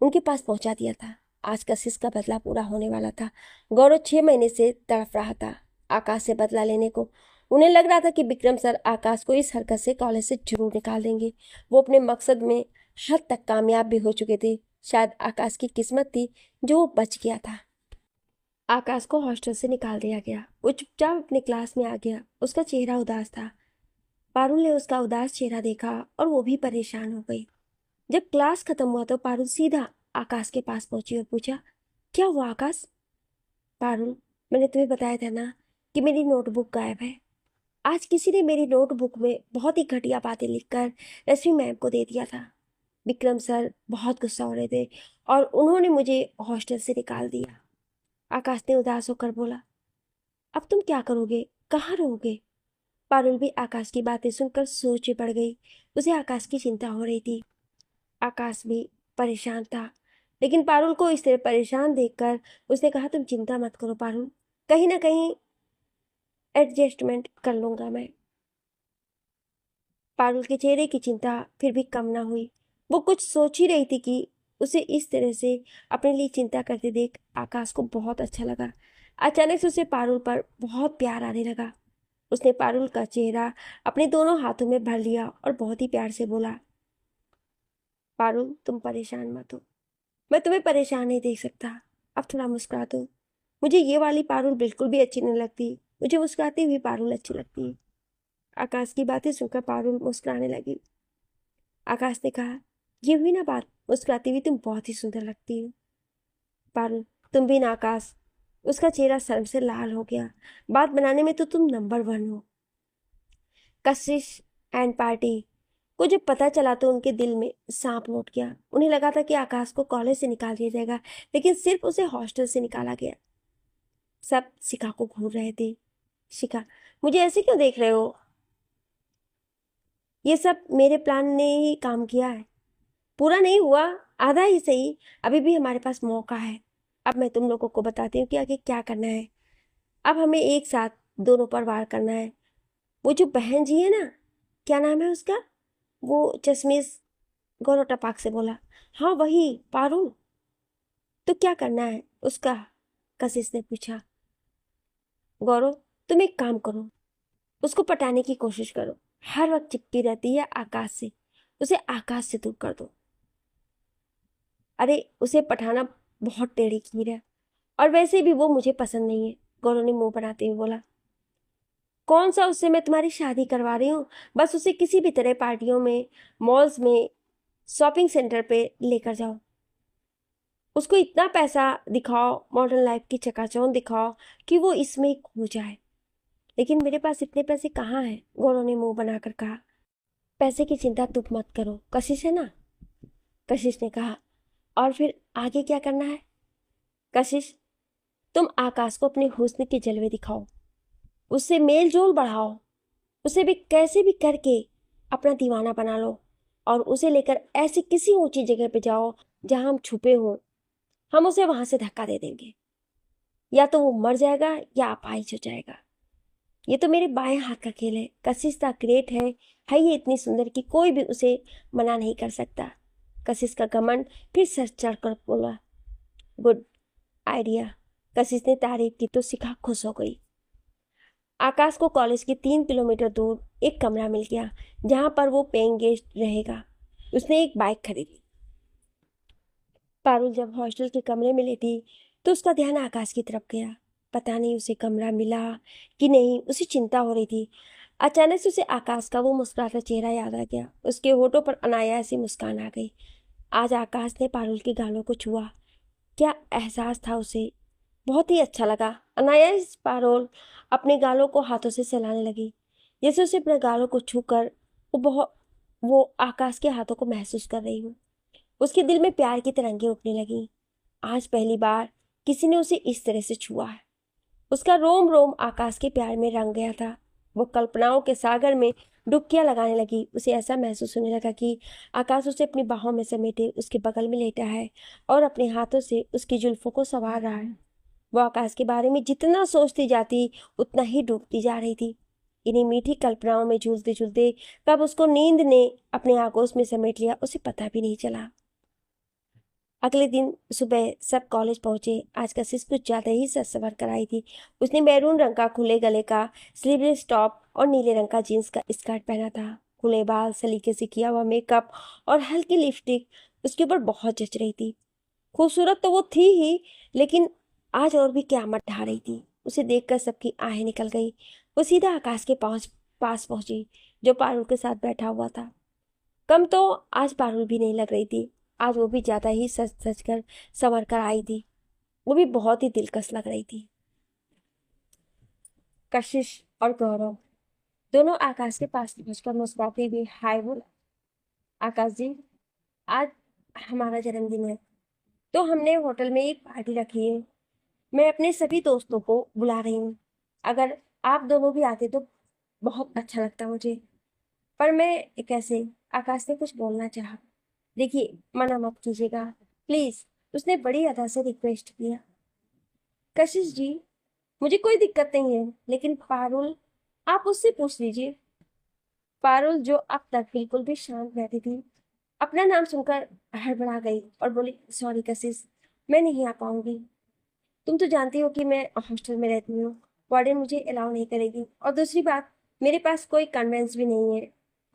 उनके पास पहुंचा दिया था। आज कशिश का बदला पूरा होने वाला था। गौरव 6 महीने से तड़प रहा था आकाश से बदला लेने को। उन्हें लग रहा था कि विक्रम सर आकाश को इस हरकत से कॉलेज से जरूर निकाल देंगे। वो अपने मकसद में हद तक कामयाब भी हो चुके थे। शायद आकाश की किस्मत थी जो वो बच गया था। आकाश को हॉस्टल से निकाल दिया गया। वो चुपचाप अपने क्लास में आ गया। उसका चेहरा उदास था। पारुल ने उसका उदास चेहरा देखा और वो भी परेशान हो गई। जब क्लास खत्म हुआ तो पारुल सीधा आकाश के पास पहुंची और पूछा, क्या हुआ आकाश। पारुल, मैंने तुम्हें बताया था ना कि मेरी नोटबुक गायब है। आज किसी ने मेरी नोटबुक में बहुत ही घटिया बातें लिखकर रश्मि मैम को दे दिया था। विक्रम सर बहुत गुस्सा हो रहे थे और उन्होंने मुझे हॉस्टल से निकाल दिया। आकाश ने उदास होकर बोला। अब तुम क्या करोगे, कहाँ रहोगे? पारुल भी आकाश की बातें सुनकर सोच में पड़ गई। उसे आकाश की चिंता हो रही थी। आकाश भी परेशान था, लेकिन पारुल को इस तरह परेशान देखकर उसने कहा, तुम चिंता मत करो पारुल, कहीं ना कहीं एडजस्टमेंट कर लूंगा मैं। पारुल के चेहरे की चिंता फिर भी कम ना हुई। वो कुछ सोच ही रही थी कि उसे इस तरह से अपने लिए चिंता करते देख आकाश को बहुत अच्छा लगा। अचानक से उसे पारुल पर बहुत प्यार आने लगा। उसने पारुल का चेहरा अपने दोनों हाथों में भर लिया और बहुत ही प्यार से बोला, पारुल तुम परेशान मत हो, मैं तुम्हें परेशान नहीं देख सकता। अब थोड़ा मुस्कुरा दो। मुझे ये वाली पारुल बिल्कुल भी अच्छी नहीं लगती, मुझे मुस्कुराती हुई पारुल अच्छी लगती है। आकाश की बातें सुनकर पारुल मुस्कुराने लगी। आकाश ने कहा, ये हुई ना बात, मुस्कुराती हुई तुम बहुत ही सुंदर लगती हो। पारुल, तुम भी ना आकाश। उसका चेहरा शर्म से लाल हो गया। बात बनाने में तो तुम नंबर 1 हो। कशिश एंड पार्टी को जब पता चला तो उनके दिल में सांप लौट गया। उन्हें लगा था कि आकाश को कॉलेज से निकाल दिया जाएगा, लेकिन सिर्फ उसे हॉस्टल से निकाला गया। सब शिखा को घूर रहे थे। शिखा, मुझे ऐसे क्यों देख रहे हो? ये सब मेरे प्लान ने ही काम किया है। पूरा नहीं हुआ, आधा ही सही। अभी भी हमारे पास मौका है। अब मैं तुम लोगों को बताती हूँ कि आगे क्या करना है। अब हमें एक साथ दोनों पर वार करना है। वो जो बहन जी है ना, क्या नाम है उसका, वो चश्मिश। गौरव टपाक से बोला। हाँ वही, पारुल। तो क्या करना है उसका? कशिश ने पूछा। गौरव, तुम एक काम करो, उसको पटाने की कोशिश करो। हर वक्त चिपकी रहती है आकाश से, उसे आकाश से दूर कर दो। अरे उसे पठाना बहुत टेढ़ी खीर है, और वैसे भी वो मुझे पसंद नहीं है। गौरव ने मुंह बनाते हुए बोला। कौन सा उससे मैं तुम्हारी शादी करवा रही हूँ? बस उसे किसी भी तरह पार्टियों में, मॉल्स में, शॉपिंग सेंटर पे लेकर जाओ। उसको इतना पैसा दिखाओ, मॉडर्न लाइफ की चकाचौंध दिखाओ कि वो इसमें ही खो जाए। लेकिन मेरे पास इतने पैसे कहाँ हैं? गौरव ने मुंह बनाकर कहा। पैसे की चिंता तुम मत करो, कशिश है ना? कशिश ने कहा। और फिर आगे क्या करना है? कशिश, तुम आकाश को अपने हुस्न के जलवे दिखाओ, उससे मेल जोल बढ़ाओ, उसे भी कैसे भी करके अपना दीवाना बना लो, और उसे लेकर ऐसी किसी ऊंची जगह पे जाओ जहां हम छुपे हों। हम उसे वहां से धक्का दे देंगे, या तो वो मर जाएगा या अपाहिज हो जाएगा। ये तो मेरे बाएं हाथ का खेल है। कशिश द ग्रेट है ये इतनी सुंदर कि कोई भी उसे मना नहीं कर सकता। कशिश का घमंड फिर सर चढ़कर बोला। Good idea. कशिश ने तारीफ की तो शिखा खुश हो गई। आकाश को कॉलेज के 3 किलोमीटर दूर एक कमरा मिल गया जहां पर वो पेइंग गेस्ट रहेगा। उसने एक बाइक खरीदी। पारुल जब हॉस्टल के कमरे में लेटी तो उसका ध्यान आकाश की तरफ गया। पता नहीं उसे कमरा मिला कि नहीं, उसे चिंता हो रही थी। अचानक से उसे आकाश का वो मुस्कुराता चेहरा याद आ गया। उसके होठों पर अनायास मुस्कान आ गई। आज आकाश ने पारुल के गालों को छुआ। क्या एहसास था उसे! बहुत ही अच्छा लगा। अनायास पारुल अपने गालों को हाथों से सहलाने लगी, जैसे उसे अपने गालों को छूकर वो आकाश के हाथों को महसूस कर रही हूँ। उसके दिल में प्यार की तरंगें उठने लगी। आज पहली बार किसी ने उसे इस तरह से छुआ है। उसका रोम रोम आकाश के प्यार में रंग गया था। वो कल्पनाओं के सागर में डुबकियां लगाने लगी। उसे ऐसा महसूस होने लगा कि आकाश उसे अपनी बाहों में समेटे उसके बगल में लेटा है और अपने हाथों से उसकी जुल्फों को संवार रहा है। वो आकाश के बारे में जितना सोचती जाती उतना ही डूबती जा रही थी। इन्हीं मीठी कल्पनाओं में झूलते झूलते कब उसको नींद ने अपने आगोश में समेट लिया, उसे पता भी नहीं चला। अगले दिन सुबह सब कॉलेज पहुंचे। आज कशिश कुछ ज्यादा ही सज संवर कर आई थी। उसने मैरून रंग का खुले गले का स्लीवलेस टॉप और नीले रंग का जीन्स का स्कर्ट पहना था। खुले बाल, सलीके से किया हुआ मेकअप और हल्की लिपस्टिक उसके ऊपर बहुत जच रही थी। खूबसूरत तो वो थी ही, लेकिन आज और भी क्यामत ढा रही थी। उसे देखकर सबकी आहें निकल गई। वो सीधा आकाश के पास पहुंची, जो पारुल के साथ बैठा हुआ था। कम तो आज पारुल भी नहीं लग रही थी। आज वो भी ज्यादा ही सच सच कर संवर कर आई थी। वो भी बहुत ही दिलकश लग रही थी। कशिश और गौरव दोनों आकाश के पास पहुंचकर मुस्कुराते हुए हाय बोला। आकाश जी, आज हमारा जन्मदिन है, तो हमने होटल में एक पार्टी रखी है। मैं अपने सभी दोस्तों को बुला रही हूँ। अगर आप दोनों भी आते तो बहुत अच्छा लगता मुझे। पर मैं कैसे? आकाश ने कुछ बोलना चाहा। देखिए, मना मत कीजिएगा प्लीज। उसने बड़ी अदा से रिक्वेस्ट किया। कशिश जी, मुझे कोई दिक्कत नहीं है, लेकिन पारुल, आप उससे पूछ लीजिए। पारुल, जो अब तक बिल्कुल भी शांत बैठी थी, अपना नाम सुनकर हड़बड़ा गई और बोली, सॉरी कशिश, मैं नहीं आ पाऊंगी। तुम तो जानती हो कि मैं हॉस्टल में रहती हूँ। वार्डन मुझे अलाउ नहीं करेगी, और दूसरी बात, मेरे पास कोई कन्वेंस भी नहीं है।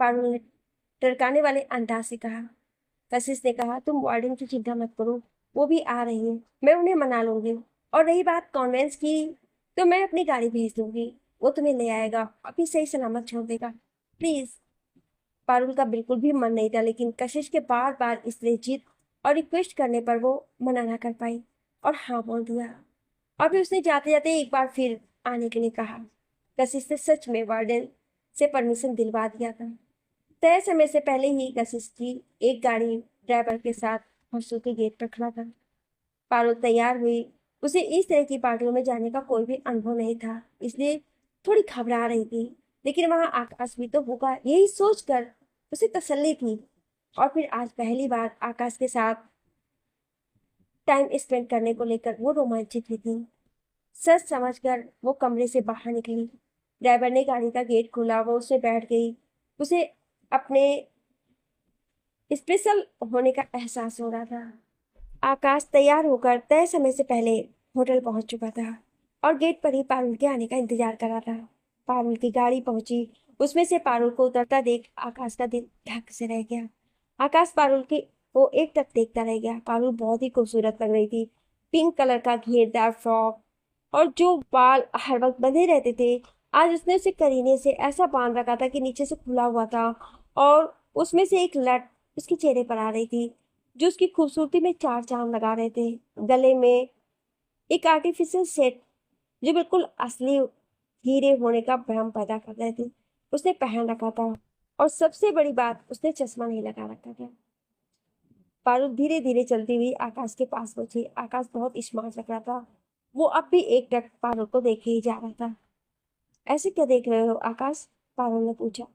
पारुल ने टरकाने वाले अंदाज से कहा। कशिश ने कहा, तुम वार्डन की चिंता मत करो, वो भी आ रही है, मैं उन्हें मना लूंगी। और रही बात कॉन्वेंस की, तो मैं अपनी गाड़ी भेज दूंगी, वो तुम्हें ले आएगा और फिर सही सलामत छोड़ देगा। प्लीज। पारुल का बिल्कुल भी मन नहीं था, लेकिन कशिश के बार बार इसलिए जिद और रिक्वेस्ट करने पर वो मना ना कर पाई और हाँ बोल दिया। और फिर उसने जाते जाते एक बार फिर आने के लिए कहा। कशिश ने सच में वार्डन से परमिशन दिलवा दिया था। तय समय से पहले ही कशिश की एक गाड़ी ड्राइवर के साथ हॉस्टल के गेट पर खड़ा था। पारुल तैयार हुई। उसे इस तरह की पार्टियों में जाने का कोई भी अनुभव नहीं था, इसलिए थोड़ी घबरा रही थी। लेकिन वहां आकाश भी तो होगा, यही सोचकर उसे तसल्ली थी। और फिर आज पहली बार आकाश के साथ टाइम स्पेंड करने को लेकर वो रोमांचित हुई थी। सच समझकर वो कमरे से बाहर निकली। ड्राइवर ने गाड़ी का गेट खोला, वो उसमें बैठ गई। उसे अपने स्पेशल होने का एहसास हो रहा था। आकाश तैयार होकर तय समय से पहले होटल पहुंच चुका था और गेट पर ही पारुल के आने का इंतजार कर रहा था। पारुल की गाड़ी पहुंची। उसमें से पारुल को उतरता देख आकाश का दिल धक से रह गया। आकाश पारुल की को एक टक देखता रह गया। पारुल बहुत ही खूबसूरत लग रही थी। पिंक कलर का घेरदार फ्रॉक और जो बाल हर वक्त बंधे रहते थे, आज उसने उसे करीने से ऐसा बांध रखा था कि नीचे से खुला हुआ था। और उसमें से एक लट उसके चेहरे पर आ रही थी, जो उसकी खूबसूरती में चार चांद लगा रहे थे। गले में एक आर्टिफिशियल सेट, जो बिल्कुल असली हीरे होने का भ्रम पैदा कर रहे थे, उसने पहन रखा था। और सबसे बड़ी बात, उसने चश्मा नहीं लगा रखा था। पारुल धीरे धीरे चलती हुई आकाश के पास पहुंची। आकाश बहुत स्मार्ट लग रहा था। वो अब भी एक टक पारुल को देखे ही जा रहा था। ऐसे क्या देख रहे हो आकाश? पारुल ने पूछा।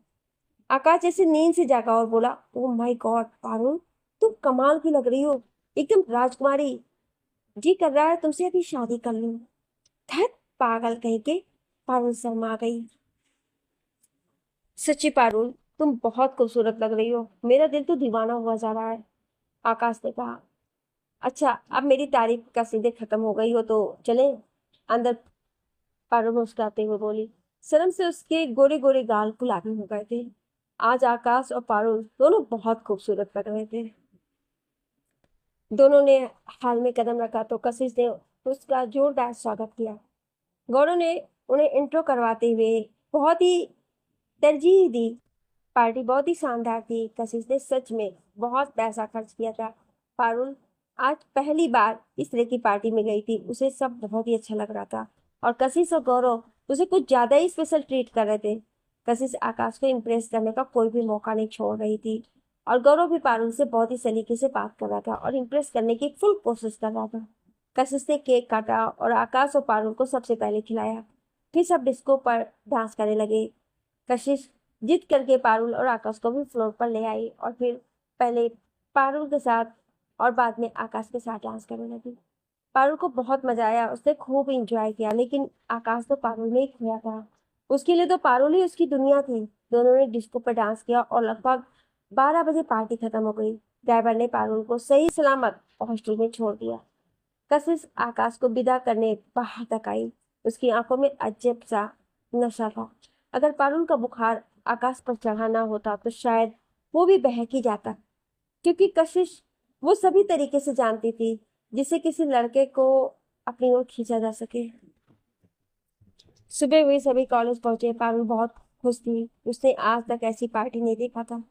आकाश जैसे नींद से जागा और बोला, ओ माय गॉड पारुल, तुम कमाल की लग रही हो, एकदम राजकुमारी। जी कर रहा है तुमसे अभी शादी कर लूं। धत पागल कहीं के। पारुल शर्मा गई। सच्ची पारुल, तुम बहुत खूबसूरत लग रही हो, मेरा दिल तो दीवाना हुआ जा रहा है। आकाश ने कहा। अच्छा, अब मेरी तारीफ का सीधे खत्म हो गई हो तो चले अंदर? पारुल मुस्कुराते हुए बोली। शर्म से उसके गोरे गोरे गाल गुलाबी हो गए थे। आज आकाश और पारुल दोनों बहुत खूबसूरत लग रहे थे। दोनों ने हाल में कदम रखा तो कशिश ने उसका जोरदार स्वागत किया। गौरव ने उन्हें इंट्रो करवाते हुए बहुत ही तरजीह दी। पार्टी बहुत ही शानदार थी। कशिश ने सच में बहुत पैसा खर्च किया था। पारुल आज पहली बार इस तरह की पार्टी में गई थी, उसे सब बहुत ही अच्छा लग रहा था। और कशिश और गौरव उसे कुछ ज्यादा ही स्पेशल ट्रीट कर रहे थे। कशिश आकाश को इम्प्रेस करने का कोई भी मौका नहीं छोड़ रही थी, और गौरव भी पारुल से बहुत ही सलीके से बात कर रहा था और इम्प्रेस करने की फुल कोशिश कर रहा था। कशिश ने केक काटा और आकाश और पारुल को सबसे पहले खिलाया। फिर सब डिस्को पर डांस करने लगे। कशिश जिद करके पारुल और आकाश को भी फ्लोर पर ले आई और फिर पहले पारुल के साथ और बाद में आकाश के साथ डांस करने लगी। पारुल को बहुत मजा आया, उसने खूब इंजॉय किया, लेकिन आकाश तो पारुल में ही खोया था। उसके लिए तो पारुल ही उसकी दुनिया थी। दोनों ने डिस्को पर डांस किया और लगभग 12 बजे पार्टी खत्म हो गई। ड्राइवर ने पारुल को सही सलामत हॉस्टल में छोड़ दिया। कशिश आकाश को विदा करने बाहर तक आई। उसकी आंखों में अजब सा नशा था। अगर पारुल का बुखार आकाश पर चढ़ा ना होता तो शायद वो भी बहक ही जाता, क्योंकि कशिश वो सभी तरीके से जानती थी जिससे किसी लड़के को अपनी ओर खींचा जा सके। सुबह हुई सभी कॉलेज पहुंचे। पारुल बहुत खुश थी। उसने आज तक ऐसी पार्टी नहीं देखा था।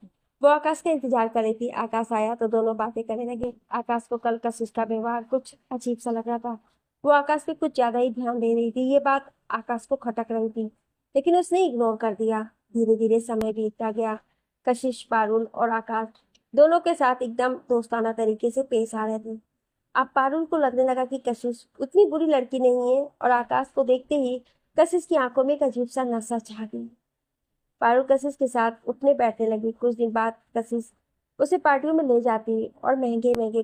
वो आकाश का इंतजार कर रही थी। आकाश आया तो दोनों बातें करने लगे। आकाश को कल कशिश का व्यवहार कुछ अजीब सा लग रहा था। वो आकाश पे कुछ ज्यादा ही ध्यान दे रही थी। ये बात आकाश को खटक रही थी, लेकिन उसने इग्नोर कर दिया। धीरे धीरे समय बीतता गया। कशिश, पारुल और आकाश दोनों के साथ एकदम दोस्ताना तरीके से पेश आ रहे थे। अब पारुल को लगने लगा कि कशिश उतनी बुरी लड़की नहीं है, और आकाश को देखते ही कशिश की आंखों में एक अजीब सा नशा छा गई। पारुल कशिश के साथ उठने बैठने लगी। कुछ दिन बाद कशिश उसे पार्टियों में ले जाती और महंगे महंगे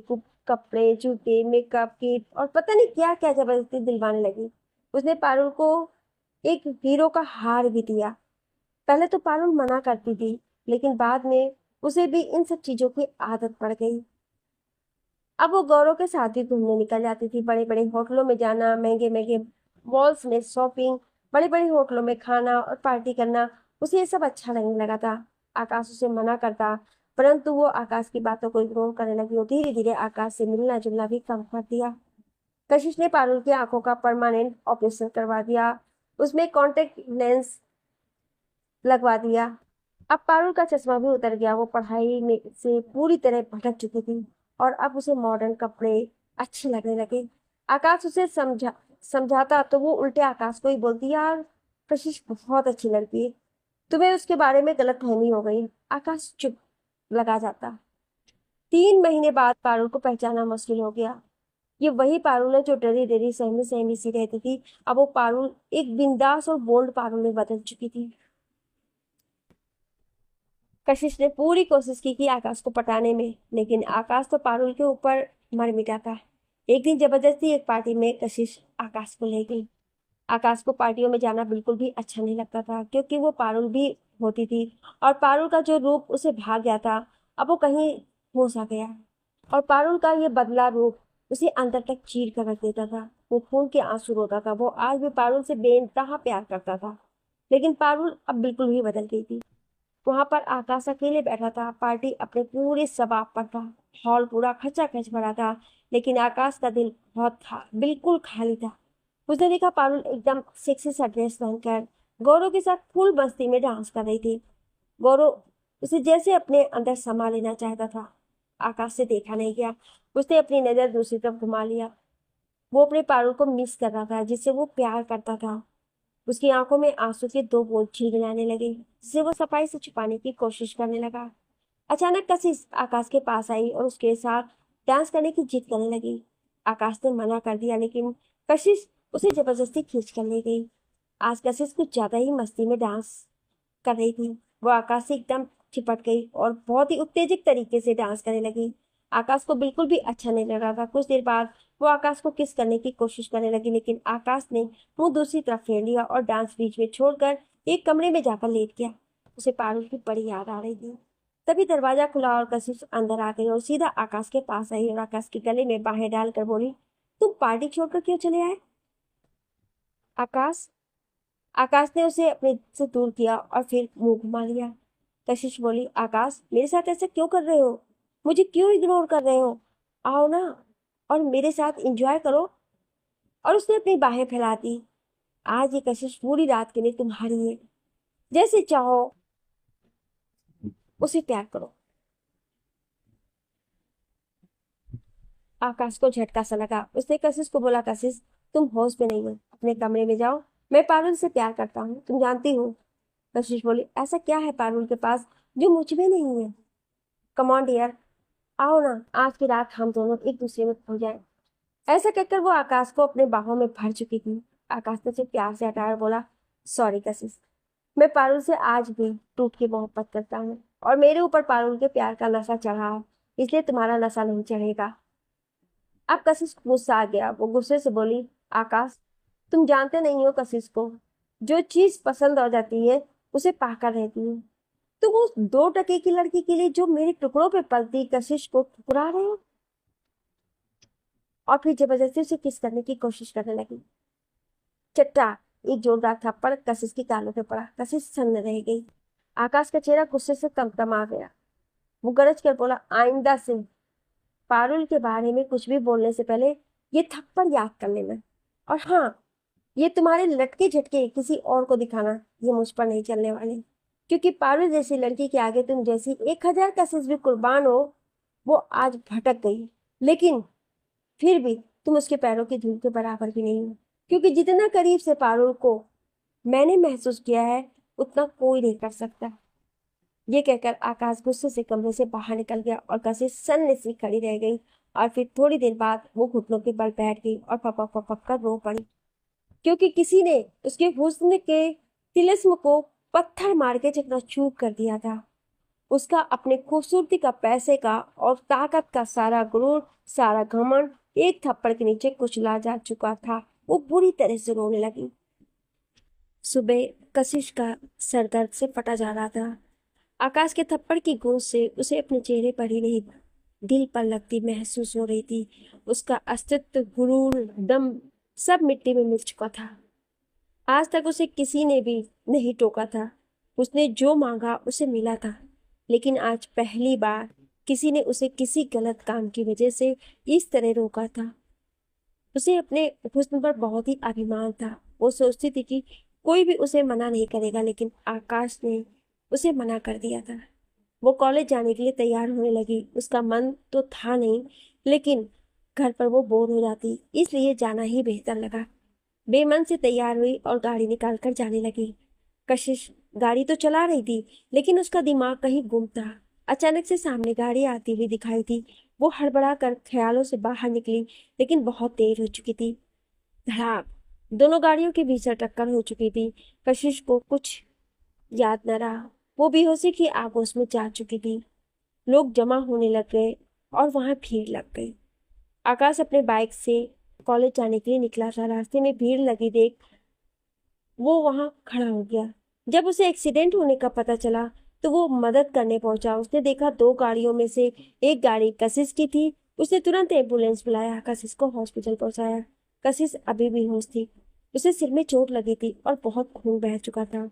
कपड़े, जूते, मेकअप किट और पता नहीं क्या क्या जबरदस्ती दिलवाने लगी। उसने पारुल को एक हीरो का हार भी दिया। पहले तो पारुल मना करती थी, लेकिन बाद में उसे भी इन सब चीजों की आदत पड़ गई। अब वो गौरव के साथ भी घूमने निकल जाती थी। बड़े बड़े होटलों में जाना, महंगे महंगे मॉल्स में शॉपिंग, बड़े बड़े होटलों में खाना और पार्टी करना, उसे ये सब अच्छा लगने लगा था। आकाश उसे मना करता, परंतु वो आकाश की बातों को इग्नोर करने लगी और धीरे धीरे आकाश से मिलना जुलना भी कम कर दिया। कशिश ने पारुल की आंखों का परमानेंट ऑपरेशन करवा दिया, उसमें कॉन्टेक्ट लेंस लगवा दिया। अब पारुल का चश्मा भी उतर गया। वो पढ़ाई में से पूरी तरह भटक चुकी थी और अब उसे मॉडर्न कपड़े अच्छे लगने लगे। आकाश उसे समझाता तो वो उल्टे आकाश को ही बोलती, यार कशिश बहुत अच्छी लड़की है, तुम्हें उसके बारे में गलतफहमी हो गई। आकाश चुप लगा जाता। 3 महीने बाद पारुल को पहचाना मुश्किल हो गया। ये वही पारुल है जो डरी डरी सहमी सहमी सी रहती थी। अब वो पारुल एक बिंदास और बोल्ड पारुल में बदल चुकी थी। कशिश ने पूरी कोशिश की कि आकाश को पटाने में, लेकिन आकाश तो पारुल के ऊपर मर मिटा था। एक दिन जबरदस्ती एक पार्टी में कशिश आकाश को ले गई। आकाश को पार्टियों में जाना बिल्कुल भी अच्छा नहीं लगता था, क्योंकि वो पारुल भी होती थी और पारुल का जो रूप उसे भाग गया था, अब वो कहीं हो सा गया। और पारुल का ये बदला रूप उसे अंदर तक चीर कर रख देता था। वो खून के आंसू रोता था। वो आज भी पारुल से बेइंतहा प्यार करता था, लेकिन पारुल अब बिल्कुल ही बदल गई थी। वहां पर आकाश अकेले बैठा था। पार्टी अपने पूरे शबाब पर था। हॉल पूरा खचाखच भरा था, लेकिन आकाश का दिल बहुत बिल्कुल खाली था। उसने देखा पारुल एकदम सेक्सी सा ड्रेस पहनकर गौरव के साथ फुल मस्ती में डांस कर रही थी। गौरव उसे जैसे अपने अंदर समा लेना चाहता था। आकाश से देखा नहीं गया। उसने अपनी नजर दूसरी तरफ घुमा लिया। वो अपने पारुल को मिस कर रहा था, जिससे वो प्यार करता था। उसकी आंखों में आंसू के दो बूंद छलकने आने लगे, जिसे वो सफाई से छुपाने की कोशिश करने लगा। अचानक कशिश आकाश के पास आई और उसके साथ डांस करने की जिद करने लगी। आकाश ने मना कर दिया, लेकिन कशिश उसे जबरदस्ती खींच कर ले गई। आज कशिश कुछ ज्यादा ही मस्ती में डांस कर रही थी। वो आकाश से एकदम चिपट गई और बहुत ही उत्तेजित तरीके से डांस करने लगी। आकाश को बिल्कुल भी अच्छा नहीं लग रहा था। कुछ देर बाद वो आकाश को किस करने की कोशिश करने लगी, लेकिन आकाश ने मुंह दूसरी तरफ फेर लिया और डांस बीच में छोड़कर एक कमरे में जाकर लेट गया। उसे पारुल की बड़ी याद आ रही थी। तभी दरवाजा खुला और कशिश अंदर आ गई और सीधा आकाश के पास आई और आकाश के गले में बाहें डालकर बोली, तुम पार्टी छोड़कर क्यों चले आए? आकाश आकाश ने उसे अपने से दूर किया और फिर मुंह घुमा लिया। कशिश बोली, आकाश मेरे साथ ऐसा क्यों कर रहे हो? मुझे क्यों इग्नोर कर रहे हो? आओ ना और मेरे साथ एंजॉय करो। और उसने अपनी बाहें फैला दी। आज ये कशिश पूरी रात के लिए तुम्हारी है। जैसे चाहो उसे प्यार करो। आकाश को झटका सा लगा। उसने कशिश को बोला, कशिश तुम होश में नहीं हो, अपने कमरे में जाओ। मैं पारुल से प्यार करता हूँ, तुम जानती हो। कशिश बोली, ऐसा क्या है पारुल के पास जो मुझ में नहीं है? कम ऑन डियर, आओ ना, आज की रात हम दोनों एक दूसरे में खो जाएं। ऐसा कहकर वो आकाश को अपने बाहों में भर चुकी थी। आकाश ने उसे प्यार से हटाया और बोला, सॉरी कशिश, मैं पारुल से आज भी टूट के मोहब्बत करता हूँ और मेरे ऊपर पारुल के प्यार का नशा चढ़ा है, इसलिए तुम्हारा नशा नहीं चढ़ेगा। अब कशिश को गुस्सा आ गया। वो गुस्से से बोली, आकाश तुम जानते नहीं हो कशिश को जो चीज पसंद हो जाती है उसे पाकर रहती है। तो वो 2 टके की लड़की के लिए जो मेरे टुकड़ों पे पलती कशिश को ठुकरा रहे हो? और फिर जबरदस्ती उसे किस करने की कोशिश करने लगी। चट्टा एक जोरदार थप्पड़ कशिश की गालों पे पड़ा। कशिश सन्न रह गई। आकाश का चेहरा गुस्से से तमतमा गया। वो गरज कर बोला, आइंदा से पारुल के बारे में कुछ भी बोलने से पहले ये थप्पड़ याद कर लेना। और हाँ, ये तुम्हारे लटके झटके किसी और को दिखाना, ये मुझ पर नहीं चलने वाले, क्योंकि पारुल जैसी लड़की के आगे तुम जैसी 1000 कशिश भी कुर्बान हो। वो आज भटक गई, लेकिन फिर भी तुम उसके पैरों की धूल के बराबर भी नहीं हो, क्योंकि जितना करीब से पारुल को मैंने महसूस किया है उतना कोई नहीं कर सकता। ये कहकर आकाश गुस्से से कमरे से बाहर निकल गया और कशिश सन्नी सी खड़ी रह गई। और फिर थोड़ी देर बाद वो घुटनों के बल बैठ गई और पपक पपक कर रो पड़ी, क्योंकि किसी ने उसके हुस्न के तिलिस्म को पत्थर मार के चकनाचूर कर दिया था। उसका अपने खूबसूरती का, पैसे का और ताकत का सारा गुरूर, सारा घमंड एक थप्पड़ के नीचे कुचला जा चुका था। वो बुरी तरह से रोने लगी। सुबह कशिश का सर दर्द से फटा जा रहा था। आकाश के थप्पड़ की गूंज से उसे अपने चेहरे पर ही नहीं, दिल पर लगती महसूस हो रही थी। उसका अस्तित्व, गुरूर, दम सब मिट्टी में मिल चुका था। आज तक उसे किसी ने भी नहीं टोका था। उसने जो मांगा उसे मिला था, लेकिन आज पहली बार किसी ने उसे किसी गलत काम की वजह से इस तरह रोका था। उसे अपने हुस्न पर बहुत ही अभिमान था। वो सोचती थी कि कोई भी उसे मना नहीं करेगा, लेकिन आकाश ने उसे मना कर दिया था। वो कॉलेज जाने के लिए तैयार होने लगी। उसका मन तो था नहीं, लेकिन घर पर वो बोर हो जाती, इसलिए जाना ही बेहतर लगा। बेमन से तैयार हुई और गाड़ी निकाल कर जाने लगी। कशिश गाड़ी तो चला रही थी, लेकिन उसका दिमाग कहीं गुम था। अचानक से सामने गाड़ी आती हुई दिखाई दी। वो हड़बड़ा कर ख्यालों से बाहर निकली, लेकिन बहुत देर हो चुकी थी। धड़ाक, दोनों गाड़ियों के बीच टक्कर हो चुकी थी। कशिश को कुछ याद न रहा। वो बेहोशी की आगोश में जा चुकी थी। लोग जमा होने लग गए और वहां भीड़ लग गई। आकाश अपने बाइक से कॉलेज जाने के लिए निकला था। रास्ते में भीड़ लगी देख वो वहां खड़ा हो गया। जब उसे एक्सीडेंट होने का पता चला तो वो मदद करने पहुंचा। उसने देखा दो गाड़ियों में से एक गाड़ी कशिश की थी। उसने तुरंत एम्बुलेंस बुलाया, कशिश को हॉस्पिटल पहुंचाया। कशिश अभी भी होश थी। उसे सिर में चोट लगी थी और बहुत खून बह चुका था,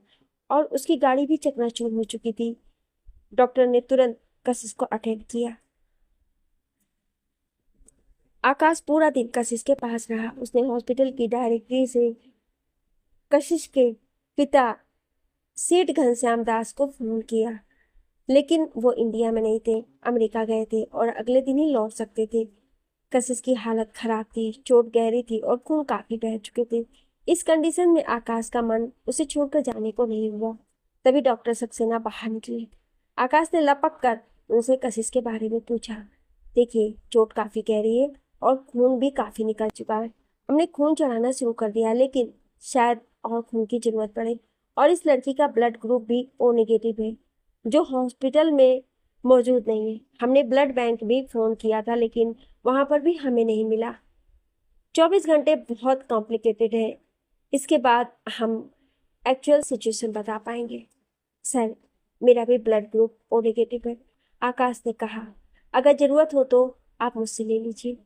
और उसकी गाड़ी भी चकनाचूर हो चुकी थी। डॉक्टर ने तुरंत कशिश को अटेंड किया। आकाश पूरा दिन कशिश के पास रहा। उसने हॉस्पिटल की डायरेक्टरी से कशिश के पिता सेठ घनश्याम दास को फोन किया, लेकिन वो इंडिया में नहीं थे, अमेरिका गए थे और अगले दिन ही लौट सकते थे। कशिश की हालत खराब थी, चोट गहरी थी और खून काफी बह चुके थे। इस कंडीशन में आकाश का मन उसे छोड़कर जाने को नहीं हुआ। तभी डॉक्टर सक्सेना बाहर निकले। आकाश ने लपक कर उनसे कशिश के बारे में पूछा। देखिए, चोट काफी गहरी है और खून भी काफी निकल चुका है। हमने खून चढ़ाना शुरू कर दिया, लेकिन शायद और खून की जरूरत पड़े। और इस लड़की का ब्लड ग्रुप भी ओ नेगेटिव है, जो हॉस्पिटल में मौजूद नहीं है। हमने ब्लड बैंक भी फोन किया था, लेकिन वहां पर भी हमें नहीं मिला। 24 घंटे बहुत कॉम्प्लिकेटेड है। इसके बाद हम एक्चुअल सिचुएशन बता पाएंगे। सर, मेरा भी ब्लड ग्रुप ओ नेगेटिव है, आकाश ने कहा। अगर जरूरत हो तो आप मुझसे ले लीजिए।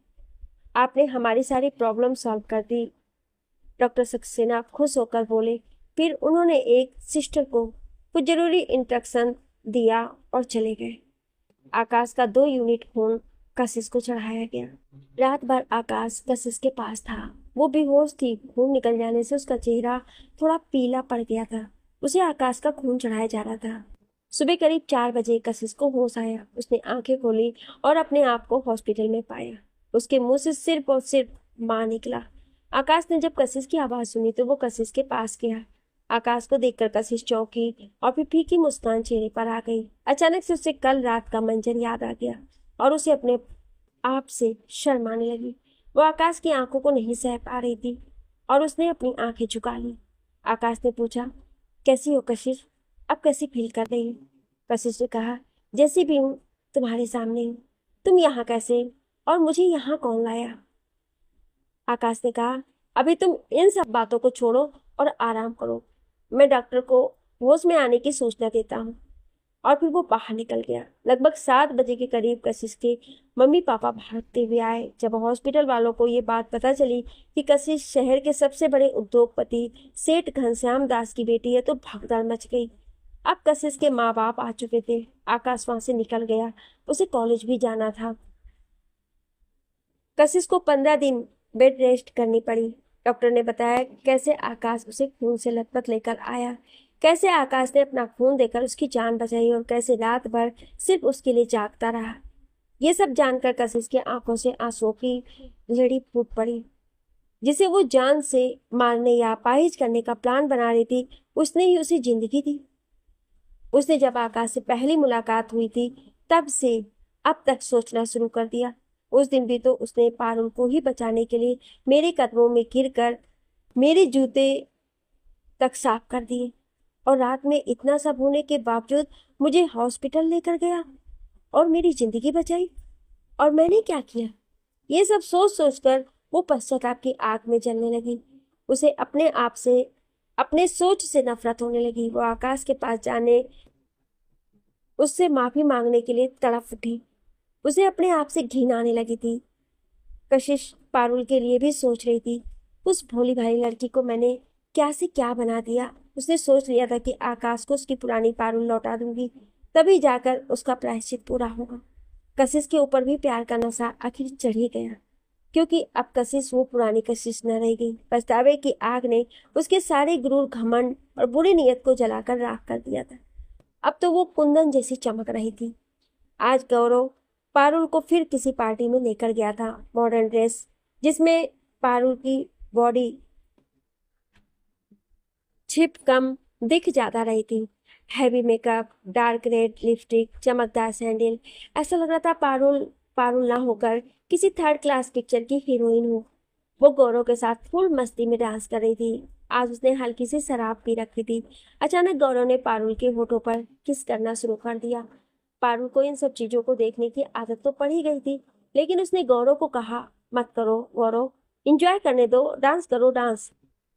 आपने हमारी सारी प्रॉब्लम सॉल्व कर दी, डॉक्टर सक्सेना खुश होकर बोले। फिर उन्होंने एक सिस्टर को कुछ जरूरी इंस्ट्रक्शन दिया और चले गए। आकाश का 2 यूनिट खून कशिश को चढ़ाया गया। रात भर आकाश कशिश के पास था। वो बेहोश थी। खून निकल जाने से उसका चेहरा थोड़ा पीला पड़ गया था। उसे आकाश का खून चढ़ाया जा रहा था। सुबह करीब 4 बजे कशिश को होश आया। उसने आंखें खोली और अपने आप को हॉस्पिटल में पाया। उसके मुंह से सिर्फ और सिर्फ मां निकला। आकाश ने जब कशिश की आवाज सुनी तो वो कशिश के पास गया। आकाश को देखकर कशिश चौंकी और फिर फीकी मुस्कान चेहरे पर आ गई। अचानक से उसे कल रात का मंजर याद आ गया और उसे अपने आप से शर्म आने लगी। वो आकाश की आंखों को नहीं सह पा रही थी और उसने अपनी आंखें झुका ली। आकाश ने पूछा, कैसी हो कशिश? अब कैसी फील कर रही हो? कशिश ने कहा, जैसी भी हूँ, तुम्हारे सामने हूँ। तुम यहाँ कैसे और मुझे यहाँ कौन लाया? आकाश ने कहा, अभी तुम इन सब बातों को छोड़ो और आराम करो। मैं डॉक्टर को होश में आने की सूचना देता हूँ। और फिर वो बाहर निकल गया। लगभग 7 बजे के करीब कशिश के मम्मी पापा भागते हुए आए। जब हॉस्पिटल वालों को ये बात पता चली कि कशिश शहर के सबसे बड़े उद्योगपति सेठ घनश्याम दास की बेटी है तो भगदड़ मच गई। अब कशिश के माँ बाप आ चुके थे। आकाश वहां से निकल गया। उसे कॉलेज भी जाना था। कशिश को 15 दिन बेड रेस्ट करनी पड़ी। डॉक्टर ने बताया कैसे आकाश उसे खून से लथपथ लेकर आया, कैसे आकाश ने अपना खून देकर उसकी जान बचाई और कैसे रात भर सिर्फ उसके लिए जागता रहा। ये सब जानकर कशिश की आंखों से आंसुओं की लड़ी फूट पड़ी। जिसे वो जान से मारने या अपाहिज करने का प्लान बना रही थी, उसने ही उसे जिंदगी दी। उसने जब आकाश से पहली मुलाकात हुई थी तब से अब तक सोचना शुरू कर दिया। उस दिन भी तो उसने पारुल को ही बचाने के लिए मेरे कदमों में गिरकर मेरे जूते तक साफ कर दिए, और रात में इतना सब होने के बावजूद मुझे हॉस्पिटल लेकर गया और मेरी जिंदगी बचाई। और मैंने क्या किया? ये सब सोच सोचकर वो पश्चाताप की आग में जलने लगी। उसे अपने आप से, अपने सोच से नफरत होने लगी। वो आकाश के पास जाने, उससे माफी मांगने के लिए तड़प उठी। उसे अपने आप से घिन आने लगी थी। कशिश पारुल के लिए भी सोच रही थी, उस भोली भाली लड़की को मैंने क्या से क्या बना दिया। उसने सोच लिया था कि आकाश को उसकी पुरानी पारुल लौटा दूंगी, तभी जाकर उसका प्रायश्चित पूरा होगा। कशिश के ऊपर भी प्यार का नशा आखिर चढ़ ही गया, क्योंकि अब कशिश वो पुरानी कशिश न रह गई। पछतावे की आग ने उसके सारे गुरूर, घमंड और बुरी नीयत को जलाकर राख कर दिया था। अब तो वो कुंदन जैसी चमक रही थी। आज गौरव पारुल को फिर किसी पार्टी में लेकर गया था। मॉडर्न ड्रेस जिसमें पारुल की बॉडी छिप कम दिख ज्यादा रही थी। Heavy makeup, dark red lipstick, चमकदार सैंडल। ऐसा लग रहा था पारुल पारुल ना होकर किसी थर्ड क्लास पिक्चर की हीरोइन हो। वो गौरव के साथ फुल मस्ती में डांस कर रही थी। आज उसने हल्की सी शराब पी रखी थी। अचानक गौरव ने पारुल के होठों पर किस करना शुरू कर दिया। पारुल को इन सब चीजों को देखने की आदत तो पड़ ही गई थी, लेकिन उसने गौरव को कहा, मत करो गौरव, इंजॉय करने दो, डांस करो डांस।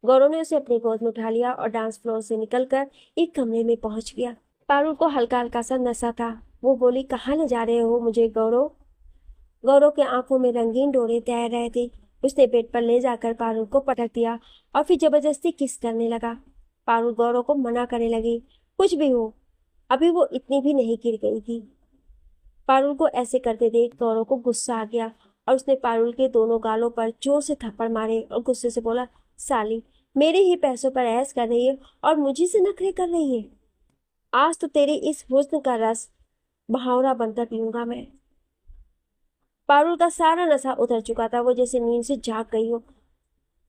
गौरव ने उसे अपनी गोद में उठा लिया और डांस फ्लोर से निकलकर एक कमरे में पहुंच गया। पारुल को हल्का हल्का सा नशा था। वो बोली, कहाँ ले जा रहे हो मुझे गौरव? गौरव के आंखों में रंगीन डोरे तैर रहे थे। उसने बेड पर ले जाकर पारुल को पटक दिया और फिर जबरदस्ती किस करने लगा। पारुल गौरव को मना करने लगी, कुछ भी हो, अभी वो इतनी भी नहीं गिर गई थी। पारुल को ऐसे करते देख गौरव को गुस्सा आ गया और उसने पारुल के दोनों गालों पर जोर से थप्पड़ मारे और गुस्से से बोला, साली, मेरे ही पैसों पर ऐश कर रही है और मुझे से नखरे कर रही है। आज तो तेरे इस हुस्न का रस बहावरा बनकर पीऊंगा मैं। पारुल का सारा नशा उतर चुका था। वो जैसे नींद से जाग गई हो।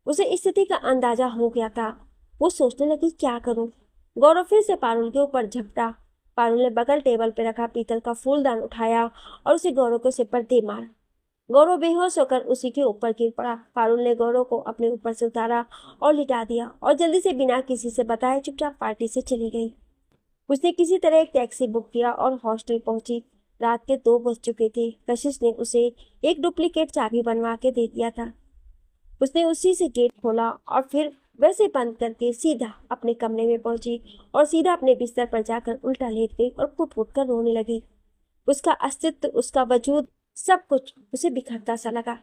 उसे स्थिति का अंदाजा हो गया था। वो सोचने लगी, क्या करूं? गौरव फिर से पारुल के ऊपर झपटा। पारुल ने बगल टेबल पर रखा पीतल का फूलदान उठाया और उसे गौरव के सिर पर दे मारा। गौरव बेहोश होकर उसी के ऊपर गिर पड़ा। पारुल ने गौरव को अपने ऊपर से उतारा और लिटा दिया और जल्दी से बिना किसी से बताए चुपचाप पार्टी से चली गई। उसने किसी तरह एक टैक्सी बुक किया और हॉस्टल पहुंची। रात के 2 बज चुके थे। कशिश ने उसे एक डुप्लीकेट चाबी बनवा के दे दिया था। उसने उसी से गेट खोला और फिर वैसे बंद करके सीधा अपने कमरे में पहुंची और सीधा अपने बिस्तर पर जाकर उल्टा लेट गई और फुट फुट कर रोने लगी। उसका अस्तित्व, उसका वजूद, सब कुछ उसे बिखरता सा लगा।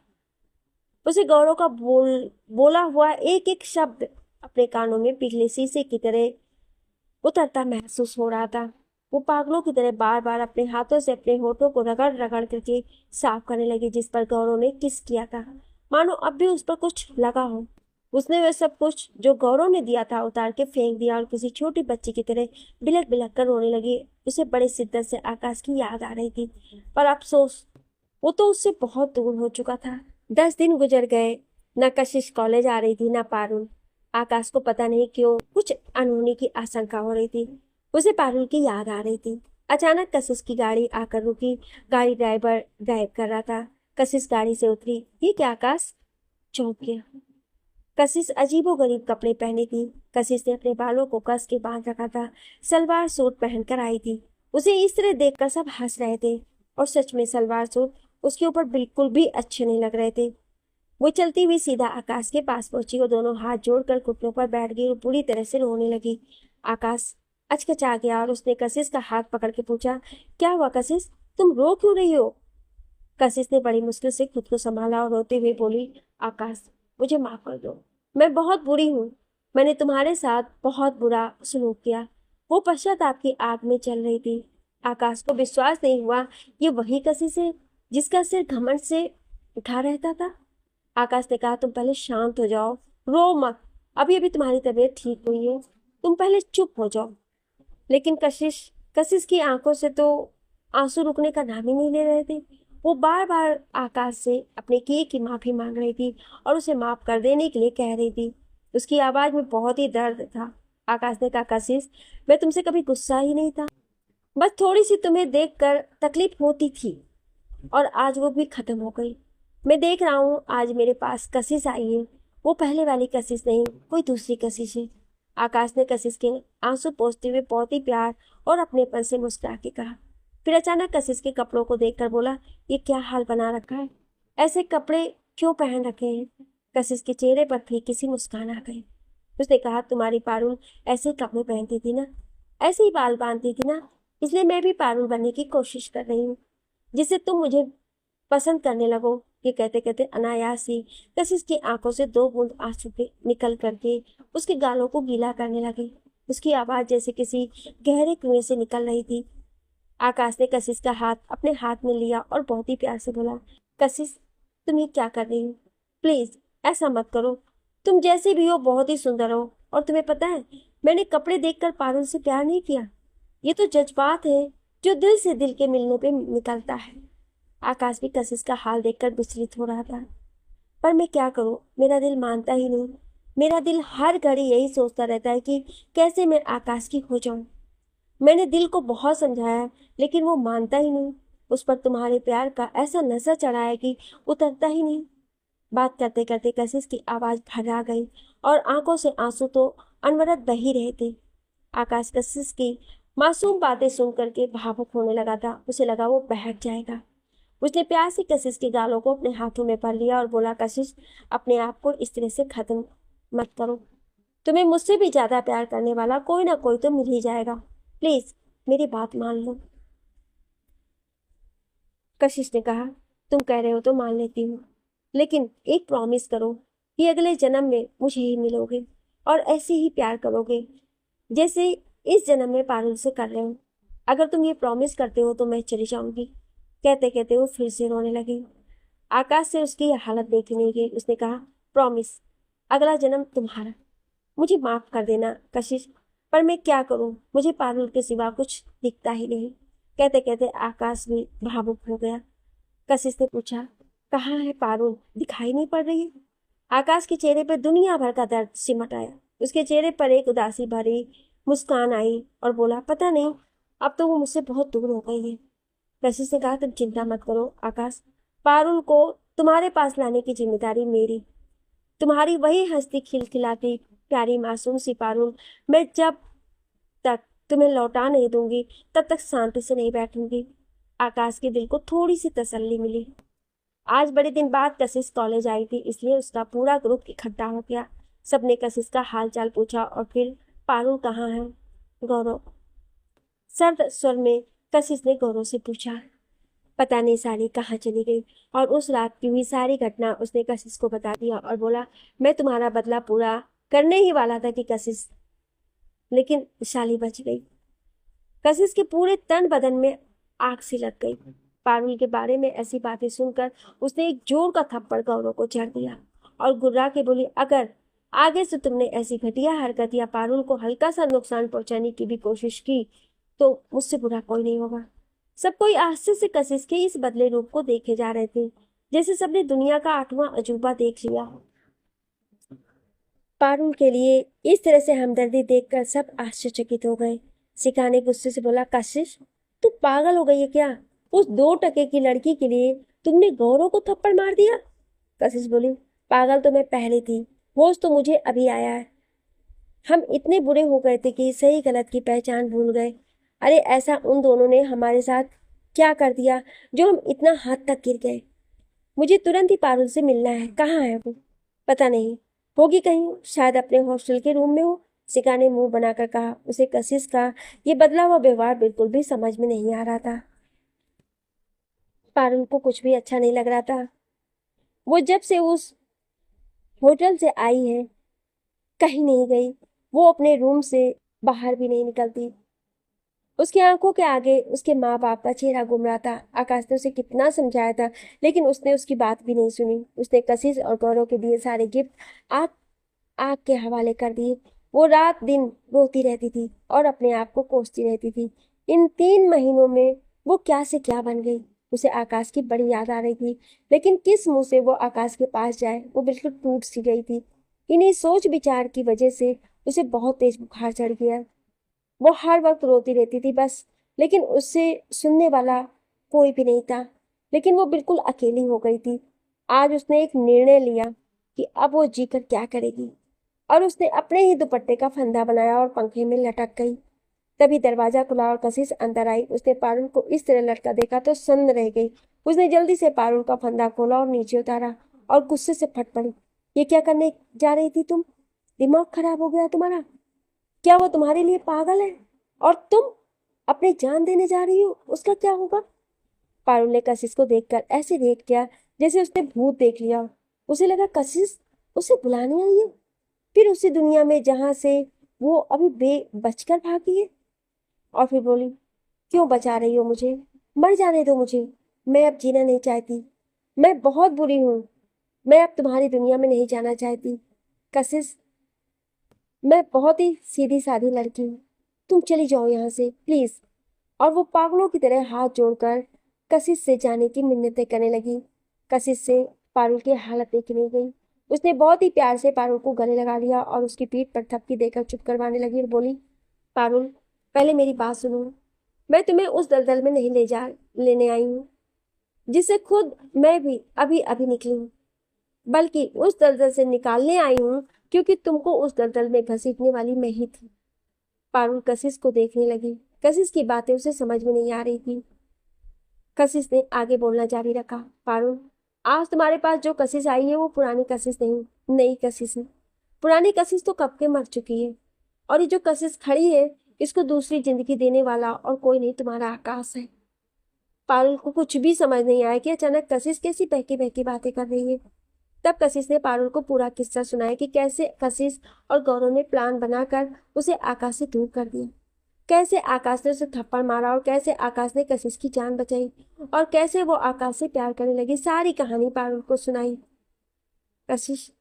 उसे गौरव का बोला हुआ एक एक शब्द अपने कानों में पिघले शीशे की तरह उतरता महसूस हो रहा था। वो पागलों की तरह बार बार अपने हाथों से अपने होठों को रगड़ रगड़ करके साफ करने लगी, जिस पर गौरव ने किस किया था, मानो अब भी उस पर कुछ लगा हो। उसने वह सब कुछ जो गौरव ने दिया था उतार के फेंक दिया और किसी छोटी बच्ची की तरह बिलक बिलक कर रोने लगी। उसे बड़ी शिद्दत से आकाश की याद आ रही थी, पर अफसोस वो तो उससे बहुत दूर हो चुका था। 10 दिन गुजर गए। न कशिश कॉलेज आ रही थी, न पारुल। आकाश को पता नहीं क्यों कुछ अनहोनी की आशंका हो रही थी। उसे पारुल की याद आ रही थी। अचानक कशिश की गाड़ी आकर रुकी। गाड़ी ड्राइवर ड्राइव कर रहा था। कशिश गाड़ी से उतरी। ये क्या? आकाश चौंक गया। कशिश अजीबोगरीब कपड़े पहनी थी। कशिश ने अपने बालों को कस के बांध रखा था। सलवार सूट पहनकर आई थी। उसे इस तरह देखकर सब हंस रहे थे, और सच में सलवार सूट उसके ऊपर बिल्कुल भी अच्छे नहीं लग रहे थे। वो चलती हुई सीधा आकाश के पास पहुंची और दोनों हाथ जोड़कर घुटनों पर बैठ गई और पूरी तरह से रोने लगी। आकाश अचकचा गया और उसने कशिश का हाथ पकड़ के पूछा, क्या हुआ कशिश, तुम रो क्यों रही हो? कशिश ने बड़ी मुश्किल से खुद को संभाला और रोते हुए बोली, आकाश, मुझे माफ कर दो, मैं बहुत बुरी हूँ। मैंने तुम्हारे साथ बहुत बुरा सलूक किया। वो पश्चाताप की आग में चल रही थी। आकाश को विश्वास नहीं हुआ ये वही कशिश है जिसका सिर घमंड से उठा रहता था। आकाश ने कहा, तुम पहले शांत हो जाओ, रो मत, अभी अभी तुम्हारी तबीयत ठीक हुई है, तुम पहले चुप हो जाओ। लेकिन कशिश कशिश की आंखों से तो आंसू रुकने का नाम ही नहीं ले रहे थे। वो बार बार आकाश से अपने किए की माफी मांग रही थी और उसे माफ कर देने के लिए कह रही थी। उसकी आवाज में बहुत ही दर्द था। आकाश ने कहा, कशिश मैं तुमसे कभी गुस्सा ही नहीं था, बस थोड़ी सी तुम्हें देखकर तकलीफ होती थी और आज वो भी खत्म हो गई। मैं देख रहा हूँ आज मेरे पास कशिश आई है, वो पहले वाली कशिश नहीं, कोई दूसरी कशिश है। आकाश ने कशिश के आंसू पोंछते हुए बहुत ही प्यार और अपनेपन से मुस्कुरा के कहा। फिर अचानक कशिश के कपड़ों को देखकर बोला, ये क्या हाल बना रखा है, ऐसे कपड़े क्यों पहन रखे हैं। कशिश के चेहरे पर फीकी सी मुस्कान आ गई। उसने कहा, तुम्हारी पारुल ऐसे कपड़े पहनती थी ना, ऐसे ही बाल बांधती थी ना, इसलिए मैं भी पारुल बनने की कोशिश कर रही हूँ, जिससे तुम मुझे पसंद करने लगो। ये कहते कहते अनायास ही कशिश की आंखों से 2 बूंद आंसू के निकल करके उसके गालों को गीला करने लगे। उसकी आवाज जैसे किसी गहरे कुएं से निकल रही थी। आकाश ने कशिश का हाथ अपने हाथ में लिया और बहुत ही प्यार से बोला, कशिश तुम ये क्या कर रही हो, प्लीज ऐसा मत करो, तुम जैसी भी हो बहुत ही सुंदर हो, और तुम्हें पता है मैंने कपड़े देखकर पारुल से प्यार नहीं किया, ये तो जज्बात है जो दिल से दिल के मिलने पे निकलता है। आकाश भी कशिश का हाल देखकर विचलित हो रहा था, पर मैं क्या करूं, मेरा दिल मानता ही नहीं। मेरा दिल हर घड़ी यही सोचता रहता है कि कैसे मैं आकाश की हो जाऊं। मैंने दिल को बहुत समझाया लेकिन वो मानता ही नहीं। उस पर तुम्हारे प्यार का ऐसा नशा चढ़ा है कि उतरता ही नहीं। बात करते करते कशिश की आवाज भर्रा गई और आंखों से आंसू तो अनवरत बह ही रहे थे। आकाश कशिश की मासूम बातें सुन करके भावुक होने लगा था। उसे लगा वो बहक जाएगा। उसने प्यार से कशिश के गालों को अपने हाथों में भर लिया और बोला, कशिश अपने आप को इस तरह से खत्म मत करो, तुम्हें मुझसे भी ज्यादा प्यार करने वाला कोई ना कोई तो मिल ही जाएगा, प्लीज मेरी बात मान लो। कशिश ने कहा, तुम कह रहे हो तो मान लेती हूँ, लेकिन एक प्रॉमिस करो कि अगले जन्म में मुझे ही मिलोगे और ऐसे ही प्यार करोगे जैसे इस जन्म में पारुल से कर रहे हो। अगर तुम ये प्रॉमिस करते हो तो मैं चली जाऊंगी। कहते कहते वो फिर से रोने लगी। आकाश से उसकी हालत देखने की उसने कहा, प्रॉमिस, अगला जन्म तुम्हारा, मुझे माफ कर देना कशिश, पर मैं क्या करूं, मुझे पारुल के सिवा कुछ दिखता ही नहीं। कहते कहते आकाश भी भावुक हो गया। कशिश ने पूछा, कहाँ है पारुल, दिखाई नहीं पड़ रही है। आकाश के चेहरे पर दुनिया भर का दर्द सिमट आया। उसके चेहरे पर एक उदासी भरी मुस्कान आई और बोला, पता नहीं, अब तो वो मुझसे बहुत दूर हो गई है। कशिश ने कहा, तुम चिंता मत करो आकाश, पारुल को तुम्हारे पास लाने की जिम्मेदारी मेरी। तुम्हारी वही हंसती खिलखिलाती प्यारी मासूम सी पारुल मैं जब तक तुम्हें लौटा नहीं दूंगी तब तक शांति से नहीं बैठूंगी। आकाश के दिल को थोड़ी सी तसल्ली मिली। आज बड़े दिन बाद कशिश कॉलेज आई थी, इसलिए उसका पूरा ग्रुप इकट्ठा हो गया। सबने कशिश का हाल चाल पूछा और फिर पारुल कहाँ है, गौरव, सर्द स्वर में कशिश ने गौरव से पूछा। पता नहीं सारी कहाँ चली गई, और उस रात की हुई सारी घटना उसने कशिश को बता दिया और बोला, मैं तुम्हारा बदला पूरा करने ही वाला था कि कशिश, लेकिन शाली बच गई। कशिश के पूरे तन बदन में आग सी लग गई। पारुल के बारे में ऐसी बातें सुनकर उसने एक जोर का थप्पड़ गौरव को जड़ दिया और गुर्रा के बोली, अगर आगे से तुमने ऐसी घटिया हरकत या पारुल को हल्का सा नुकसान पहुंचाने की भी कोशिश की तो मुझसे बुरा कोई नहीं होगा। सब कोई आश्चर्य से कशिश के इस बदले रूप को देखे जा रहे थे, जैसे सबने दुनिया का 8वां अजूबा देख लिया। पारुल के लिए इस तरह से हमदर्दी देखकर सब आश्चर्यचकित हो गए। शिखा ने गुस्से से बोला, कशिश तू पागल हो गई है क्या, उस 2 टके की लड़की के लिए तुमने गौरव को थप्पड़ मार दिया। कशिश बोली, पागल तो मैं पहले थी, होश तो मुझे अभी आया है। हम इतने बुरे हो गए थे कि सही गलत की पहचान भूल गए। अरे ऐसा उन दोनों ने हमारे साथ क्या कर दिया जो हम इतना हद तक गिर गए। मुझे तुरंत ही पारुल से मिलना है, कहाँ है वो, पता नहीं, होगी कहीं, शायद अपने हॉस्टल के रूम में हो। शिखा ने मुंह बनाकर कहा। उसे कशिश का ये बदला हुआ व्यवहार बिल्कुल भी समझ में नहीं आ रहा था। पारुल को कुछ भी अच्छा नहीं लग रहा था। वो जब से उस होटल से आई है कहीं नहीं गई, वो अपने रूम से बाहर भी नहीं निकलती। उसकी आंखों के आगे उसके माँ बाप का चेहरा घूम रहा था। आकाश ने उसे कितना समझाया था लेकिन उसने उसकी बात भी नहीं सुनी। उसने कशिश और गौरव के दिए सारे गिफ्ट आग आग के हवाले कर दिए। वो रात दिन रोती रहती थी और अपने आप को कोसती रहती थी। इन 3 महीनों में वो क्या से क्या बन गई। उसे आकाश की बड़ी याद आ रही थी, लेकिन किस मुंह से वो आकाश के पास जाए। वो बिल्कुल टूट सी गई थी। इन्हीं सोच विचार की वजह से उसे बहुत तेज बुखार चढ़ गया। वो हर वक्त रोती रहती थी बस, लेकिन उससे सुनने वाला कोई भी नहीं था। लेकिन वो बिल्कुल अकेली हो गई थी। आज उसने एक निर्णय लिया कि अब वो जीकर क्या करेगी, और उसने अपने ही दुपट्टे का फंदा बनाया और पंखे में लटक गई। तभी दरवाजा खुला और कशिश अंदर आई। उसने पारुल को इस तरह लटका देखा तो सन्न रह गई। उसने जल्दी से पारुल का फंदा खोला और नीचे उतारा और गुस्से से फट पड़ी। ये क्या करने जा रही थी तुम? दिमाग खराब हो गया तुम्हारा? क्या वो तुम्हारे लिए पागल है? और तुम अपनी जान देने जा रही हो, उसका क्या होगा? पारुल ने कशिश को देखकर ऐसे देख किया जैसे उसने भूत देख लिया। उसे लगा कशिश उसे बुलाने आई है, फिर उसी दुनिया में जहां से वो अभी बचकर भागी है। और फिर बोली, क्यों बचा रही हो मुझे? मर जाने दो मुझे। मैं अब जीना नहीं चाहती। मैं बहुत बुरी हूँ। मैं अब तुम्हारी दुनिया में नहीं जाना चाहती। कशिश, मैं बहुत ही सीधी सादी लड़की हूँ। तुम चली जाओ यहाँ से प्लीज। और वो पागलों की तरह हाथ जोड़कर कशिश से जाने की मिन्नतें करने लगी। कशिश से पारुल की हालत देखी नहीं गई। उसने बहुत ही प्यार से पारुल को गले लगा लिया और उसकी पीठ पर थपकी देकर चुप करवाने लगी और बोली, पारुल, पहले मेरी बात सुनो। मैं तुम्हें उस दलदल में नहीं लेने आई हूँ जिससे खुद मैं भी अभी अभी निकली हूँ, बल्कि उस दलदल से निकालने आई हूँ क्योंकि तुमको उस दलदल में घसीटने वाली मैं ही थी। पारुल कशिश को देखने लगी। कशिश की बातें उसे समझ में नहीं आ रही थी। कशिश ने आगे बोलना जारी रखा, पारुल, आज तुम्हारे पास जो कशिश आई है वो पुरानी कशिश नहीं, नई कशिश है। पुरानी कशिश तो कब के मर चुकी है, और ये जो कशिश खड़ी है इसको दूसरी जिंदगी देने वाला और कोई नहीं, तुम्हारा आकाश है। पारुल को कुछ भी समझ नहीं आया कि अचानक कशिश कैसी बहकी बहकी बातें कर रही है। तब कशिश ने पारुल को पूरा किस्सा सुनाया कि कैसे कशिश और गौरव ने प्लान बनाकर उसे आकाश से दूर कर दिया, कैसे आकाश ने उसे थप्पड़ मारा और कैसे आकाश ने कशिश की जान बचाई और कैसे वो आकाश से प्यार करने लगी। सारी कहानी पारुल को सुनाई। कशिश,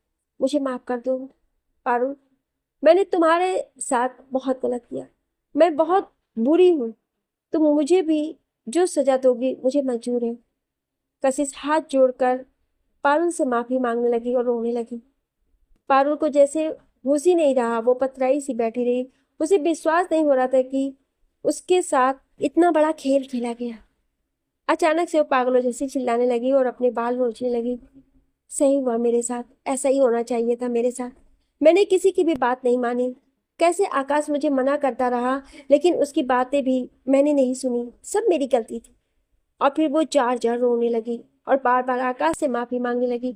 मुझे माफ कर दो। पारुल, मैंने तुम्हारे साथ बहुत गलत किया। मैं बहुत बुरी हूँ। तुम मुझे भी जो सजा दोगी मुझे मंजूर है। कशिश हाथ जोड़कर पारुल से माफी मांगने लगी और रोने लगी। पारुल को जैसे होश ही नहीं रहा। वो पथराई सी बैठी रही। उसे विश्वास नहीं हो रहा था कि उसके साथ इतना बड़ा खेल खेला गया। अचानक से वो पागलों जैसी चिल्लाने लगी और अपने बाल नोचने लगी। सही हुआ मेरे साथ, ऐसा ही होना चाहिए था मेरे साथ। मैंने किसी की भी बात नहीं मानी। कैसे आकाश मुझे मना करता रहा, लेकिन उसकी बातें भी मैंने नहीं सुनी। सब मेरी गलती थी। और फिर वो जार जार रोने लगी और बार बार आकाश से माफी मांगने लगी।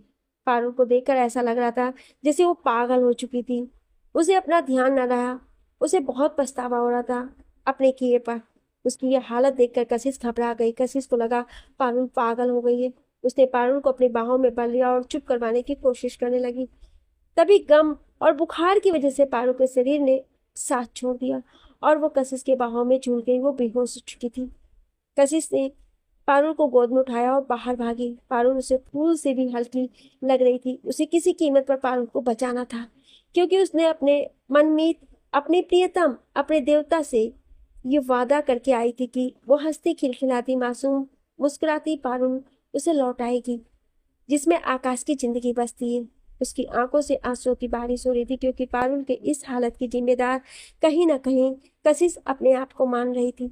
पारुल को देखकर ऐसा लग रहा था जैसे वो पागल हो चुकी थी। उसे अपना ध्यान न रहा। उसे बहुत पछतावा हो रहा था अपने किए पर। उसकी यह हालत देखकर कशिश घबरा गई। कशिश को लगा पारुल पागल हो गई है। उसने पारुल को अपनी बाहों में भर लिया और चुप करवाने की कोशिश करने लगी। तभी गम और बुखार की वजह से पारुल के शरीर ने साथ छोड़ दिया और वो कशिश के बाहों में झूल गई। वो बेहोश हो चुकी थी। कशिश ने पारुल को गोद में उठाया और बाहर भागी। पारुल उसे फूल से भी हल्की लग रही थी। उसे किसी कीमत पर पारुल को बचाना था, क्योंकि उसने अपने मनमीत, अपने प्रियतम, अपने देवता से ये वादा करके आई थी कि वो हंसती खिलखिलाती मासूम मुस्कुराती पारुल उसे लौट आएगी, जिसमें आकाश की जिंदगी बसती है। उसकी आंखों से आंसुओं की बारिश हो रही थी, क्योंकि पारुल के इस हालत की जिम्मेदार कहीं ना कहीं कशिश अपने आप को मान रही थी।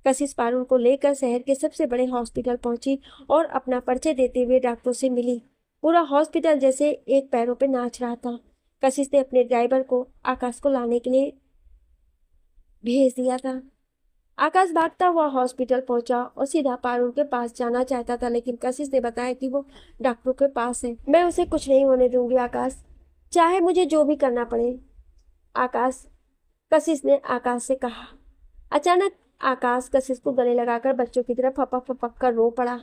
कशिश पारुल को लेकर शहर के सबसे बड़े हॉस्पिटल पहुंची और अपना परिचय देते हुए डॉक्टरों से मिली। पूरा हॉस्पिटल जैसे एक पैरों पे नाच रहा था। कशिश ने अपने ड्राइवर को आकाश को लाने के लिए भेज दिया था। आकाश भागता हुआ हॉस्पिटल पहुंचा और सीधा पारुल के पास जाना चाहता था, लेकिन कशिश ने बताया कि वो डॉक्टरों के पास है। मैं उसे कुछ नहीं होने दूंगी आकाश, चाहे मुझे जो भी करना पड़े। आकाश, कशिश ने आकाश से कहा। अचानक आकाश कशिश को गले लगाकर बच्चों की तरह फपक फपक कर रो पड़ा।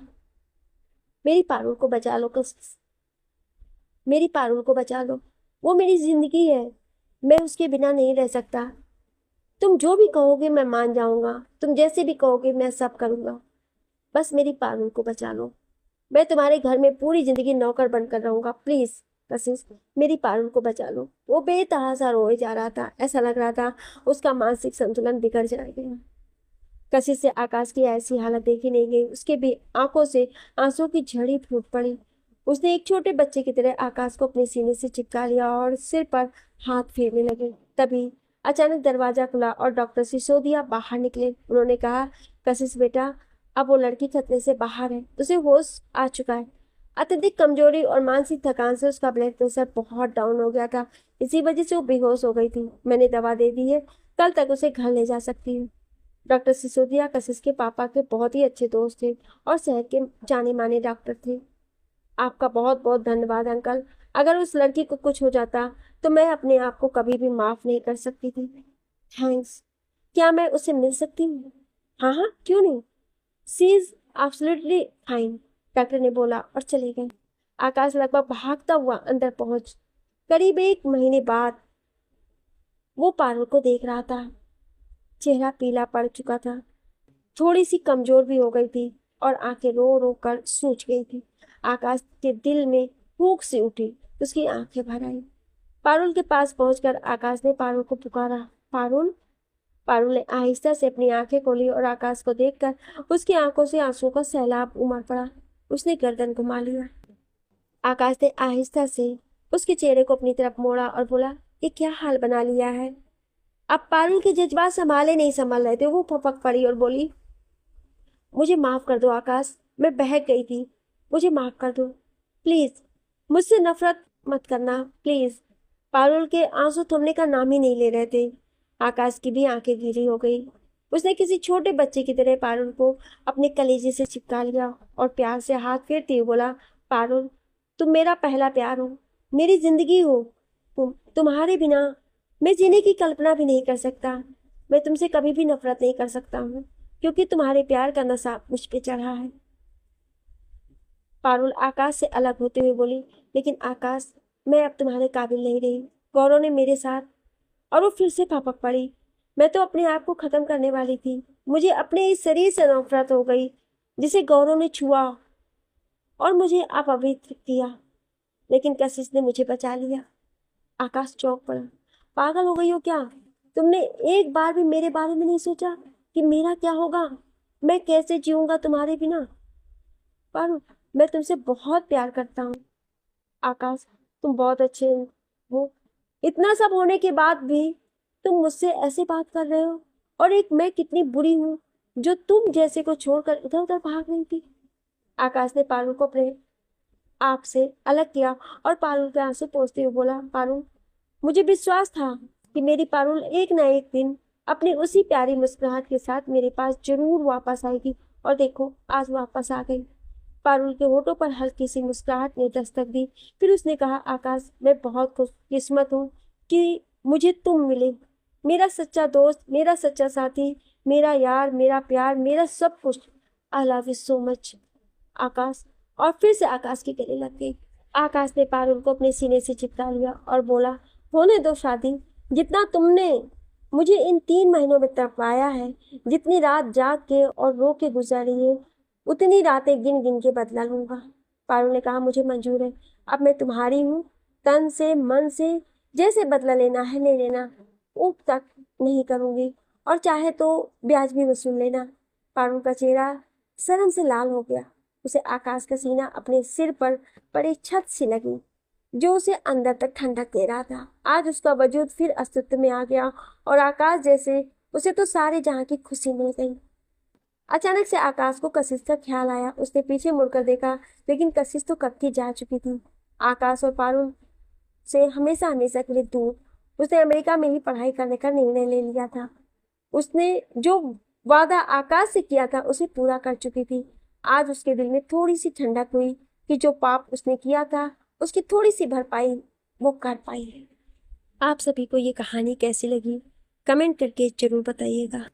मेरी पारुल को बचा लो कशिश, मेरी पारुल को बचा लो। वो मेरी जिंदगी है। मैं उसके बिना नहीं रह सकता। तुम जो भी कहोगे मैं मान जाऊंगा। तुम जैसे भी कहोगे मैं सब करूंगा। बस मेरी पारुल को बचा लो। मैं तुम्हारे घर में पूरी जिंदगी नौकर बनकर रहूंगा। प्लीज कशिश, मेरी पारुल को बचा लो। वो बेतहासा रोए जा रहा था। ऐसा लग रहा था उसका मानसिक संतुलन बिगड़ जाएगा। कशिश से आकाश की ऐसी हालत देखी नहीं गई। उसके भी आंखों से आंसू की झड़ी फूट पड़ी। उसने एक छोटे बच्चे की तरह आकाश को अपने सीने से चिपका लिया और सिर पर हाथ फेरने लगी। तभी अचानक दरवाजा खुला और डॉक्टर सिसोदिया बाहर निकले। उन्होंने कहा, कशिश बेटा, अब वो लड़की खतरे से बाहर है, उसे होश आ चुका है। अत्यधिक कमजोरी और मानसिक थकान से उसका ब्लड प्रेशर बहुत डाउन हो गया था, इसी वजह से वो बेहोश हो गई थी। मैंने दवा दे दी है, कल तक उसे घर ले जा सकती हूँ। डॉक्टर सिसोदिया कशिश के पापा के बहुत ही अच्छे दोस्त थे और शहर के जाने माने डॉक्टर थे। आपका बहुत बहुत धन्यवाद अंकल। अगर उस लड़की को कुछ हो जाता तो मैं अपने आप को कभी भी माफ नहीं कर सकती थी। थैंक्स। क्या मैं उसे मिल सकती हूँ? हाँ हाँ, क्यों नहीं। सी इज एब्सोल्युटली फाइन, डॉक्टर ने बोला और चले गए। आकाश लगभग भागता हुआ अंदर पहुंच करीब 1 महीने बाद वो पारुल को देख रहा था। चेहरा पीला पड़ चुका था, थोड़ी सी कमजोर भी हो गई थी और आंखें रो रो कर सूज गई थी। आकाश के दिल में भूख सी उठी, उसकी आंखें भर आई। पारुल के पास पहुंचकर आकाश ने पारुल को पुकारा, पारुल। पारुल ने आहिस्ता से अपनी आंखें खोली और आकाश को देखकर उसकी आंखों से आंसुओं का सैलाब उमड़ पड़ा। उसने गर्दन घुमा लिया। आकाश ने आहिस्ता से उसके चेहरे को अपनी तरफ मोड़ा और बोला, ये क्या हाल बना लिया है? अब पारुल के जज्बात संभाले नहीं संभाल रहे थे। वो फपक पड़ी और बोली, मुझे माफ कर दो आकाश, मैं बहक गई थी, मुझे माफ कर दो प्लीज, मुझसे नफरत मत करना प्लीज। पारुल के आंसू थमने का नाम ही नहीं ले रहे थे। आकाश की भी आंखें गीली हो गई। उसने किसी छोटे बच्चे की तरह पारुल को अपने कलेजे से चिपका लिया और प्यार से हाथ फेरते हुए बोला, पारुल, तुम मेरा पहला प्यार हो, मेरी जिंदगी हो। तुम्हारे बिना मैं जीने की कल्पना भी नहीं कर सकता। मैं तुमसे कभी भी नफरत नहीं कर सकता हूँ, क्योंकि तुम्हारे प्यार का नशा मुझ पे चढ़ा है। पारुल आकाश से अलग होते हुए बोली, लेकिन आकाश, मैं अब तुम्हारे काबिल नहीं रही। गौरव ने मेरे साथ। और वो फिर से फापक पड़ी। मैं तो अपने आप को खत्म करने वाली थी। मुझे अपने इस शरीर से नफरत हो गई जिसे गौरव ने छुआ और मुझे अपवित्र किया, लेकिन कशिश ने मुझे बचा लिया। आकाश चौंक पड़ा। पागल हो गई हो क्या? तुमने एक बार भी मेरे बारे में नहीं सोचा कि मेरा क्या होगा, मैं कैसे जीऊंगा तुम्हारे बिना? पर मैं तुमसे बहुत प्यार करता हूँ आकाश, तुम बहुत अच्छे हो। इतना सब होने के बाद भी तुम मुझसे ऐसे बात कर रहे हो, और एक मैं कितनी बुरी हूँ जो तुम जैसे को छोड़कर इधर उधर भाग रही थी। आकाश ने पारुल को अपने आप से अलग किया और पारुल के आंसू पोंछते हुए बोला, पारुल, मुझे विश्वास था कि मेरी पारुल एक न एक दिन अपनी उसी प्यारी मुस्कुराहट के साथ मेरे पास जरूर वापस आएगी, और देखो आज वापस आ गई। पारुल के होठों पर हल्की सी मुस्कुराहट ने दस्तक दी। फिर उसने कहा, आकाश, मैं बहुत खुशकिस्मत हूँ कि मुझे तुम मिले, मेरा सच्चा दोस्त, मेरा सच्चा साथी, मेरा यार, मेरा प्यार, मेरा सब कुछ। I love you so much Akash. और फिर से आकाश के गले लग गई। आकाश ने पारुल को अपने सीने से चिपका लिया और बोला, होने दो शादी। जितना तुमने मुझे इन 3 महीनों में तड़पाया है, जितनी रात जाग के और रो के गुजारी है, उतनी रातें गिन गिन के बदला लूंगा। पारुल ने कहा, मुझे मंजूर है, अब मैं तुम्हारी हूँ, तन से मन से। जैसे बदला लेना है ले लेना, ऊप तक नहीं करूंगी, और चाहे तो ब्याज भी वसूल लेना। पारुल का चेहरा शर्म से लाल हो गया। उसे आकाश का सीना अपने सिर पर पड़े छत सी लगी, जो उसे अंदर तक ठंडक दे रहा था। आज उसका वजूद फिर अस्तित्व में आ गया, और आकाश जैसे उसे तो सारे जहां की खुशी मिल गई। अचानक से आकाश को कशिश का ख्याल आया। उसने पीछे मुड़कर देखा, लेकिन कशिश तो कब की जा चुकी थी। आकाश और पारुल से हमेशा हमेशा के लिए दूर। उसने अमेरिका में ही पढ़ाई करने का निर्णय ले लिया था। उसने जो वादा आकाश से किया था उसे पूरा कर चुकी थी। आज उसके दिल में थोड़ी सी ठंडक हुई कि जो पाप उसने किया था उसकी थोड़ी सी भरपाई वो कर पाई है। आप सभी को ये कहानी कैसी लगी कमेंट करके जरूर बताइएगा।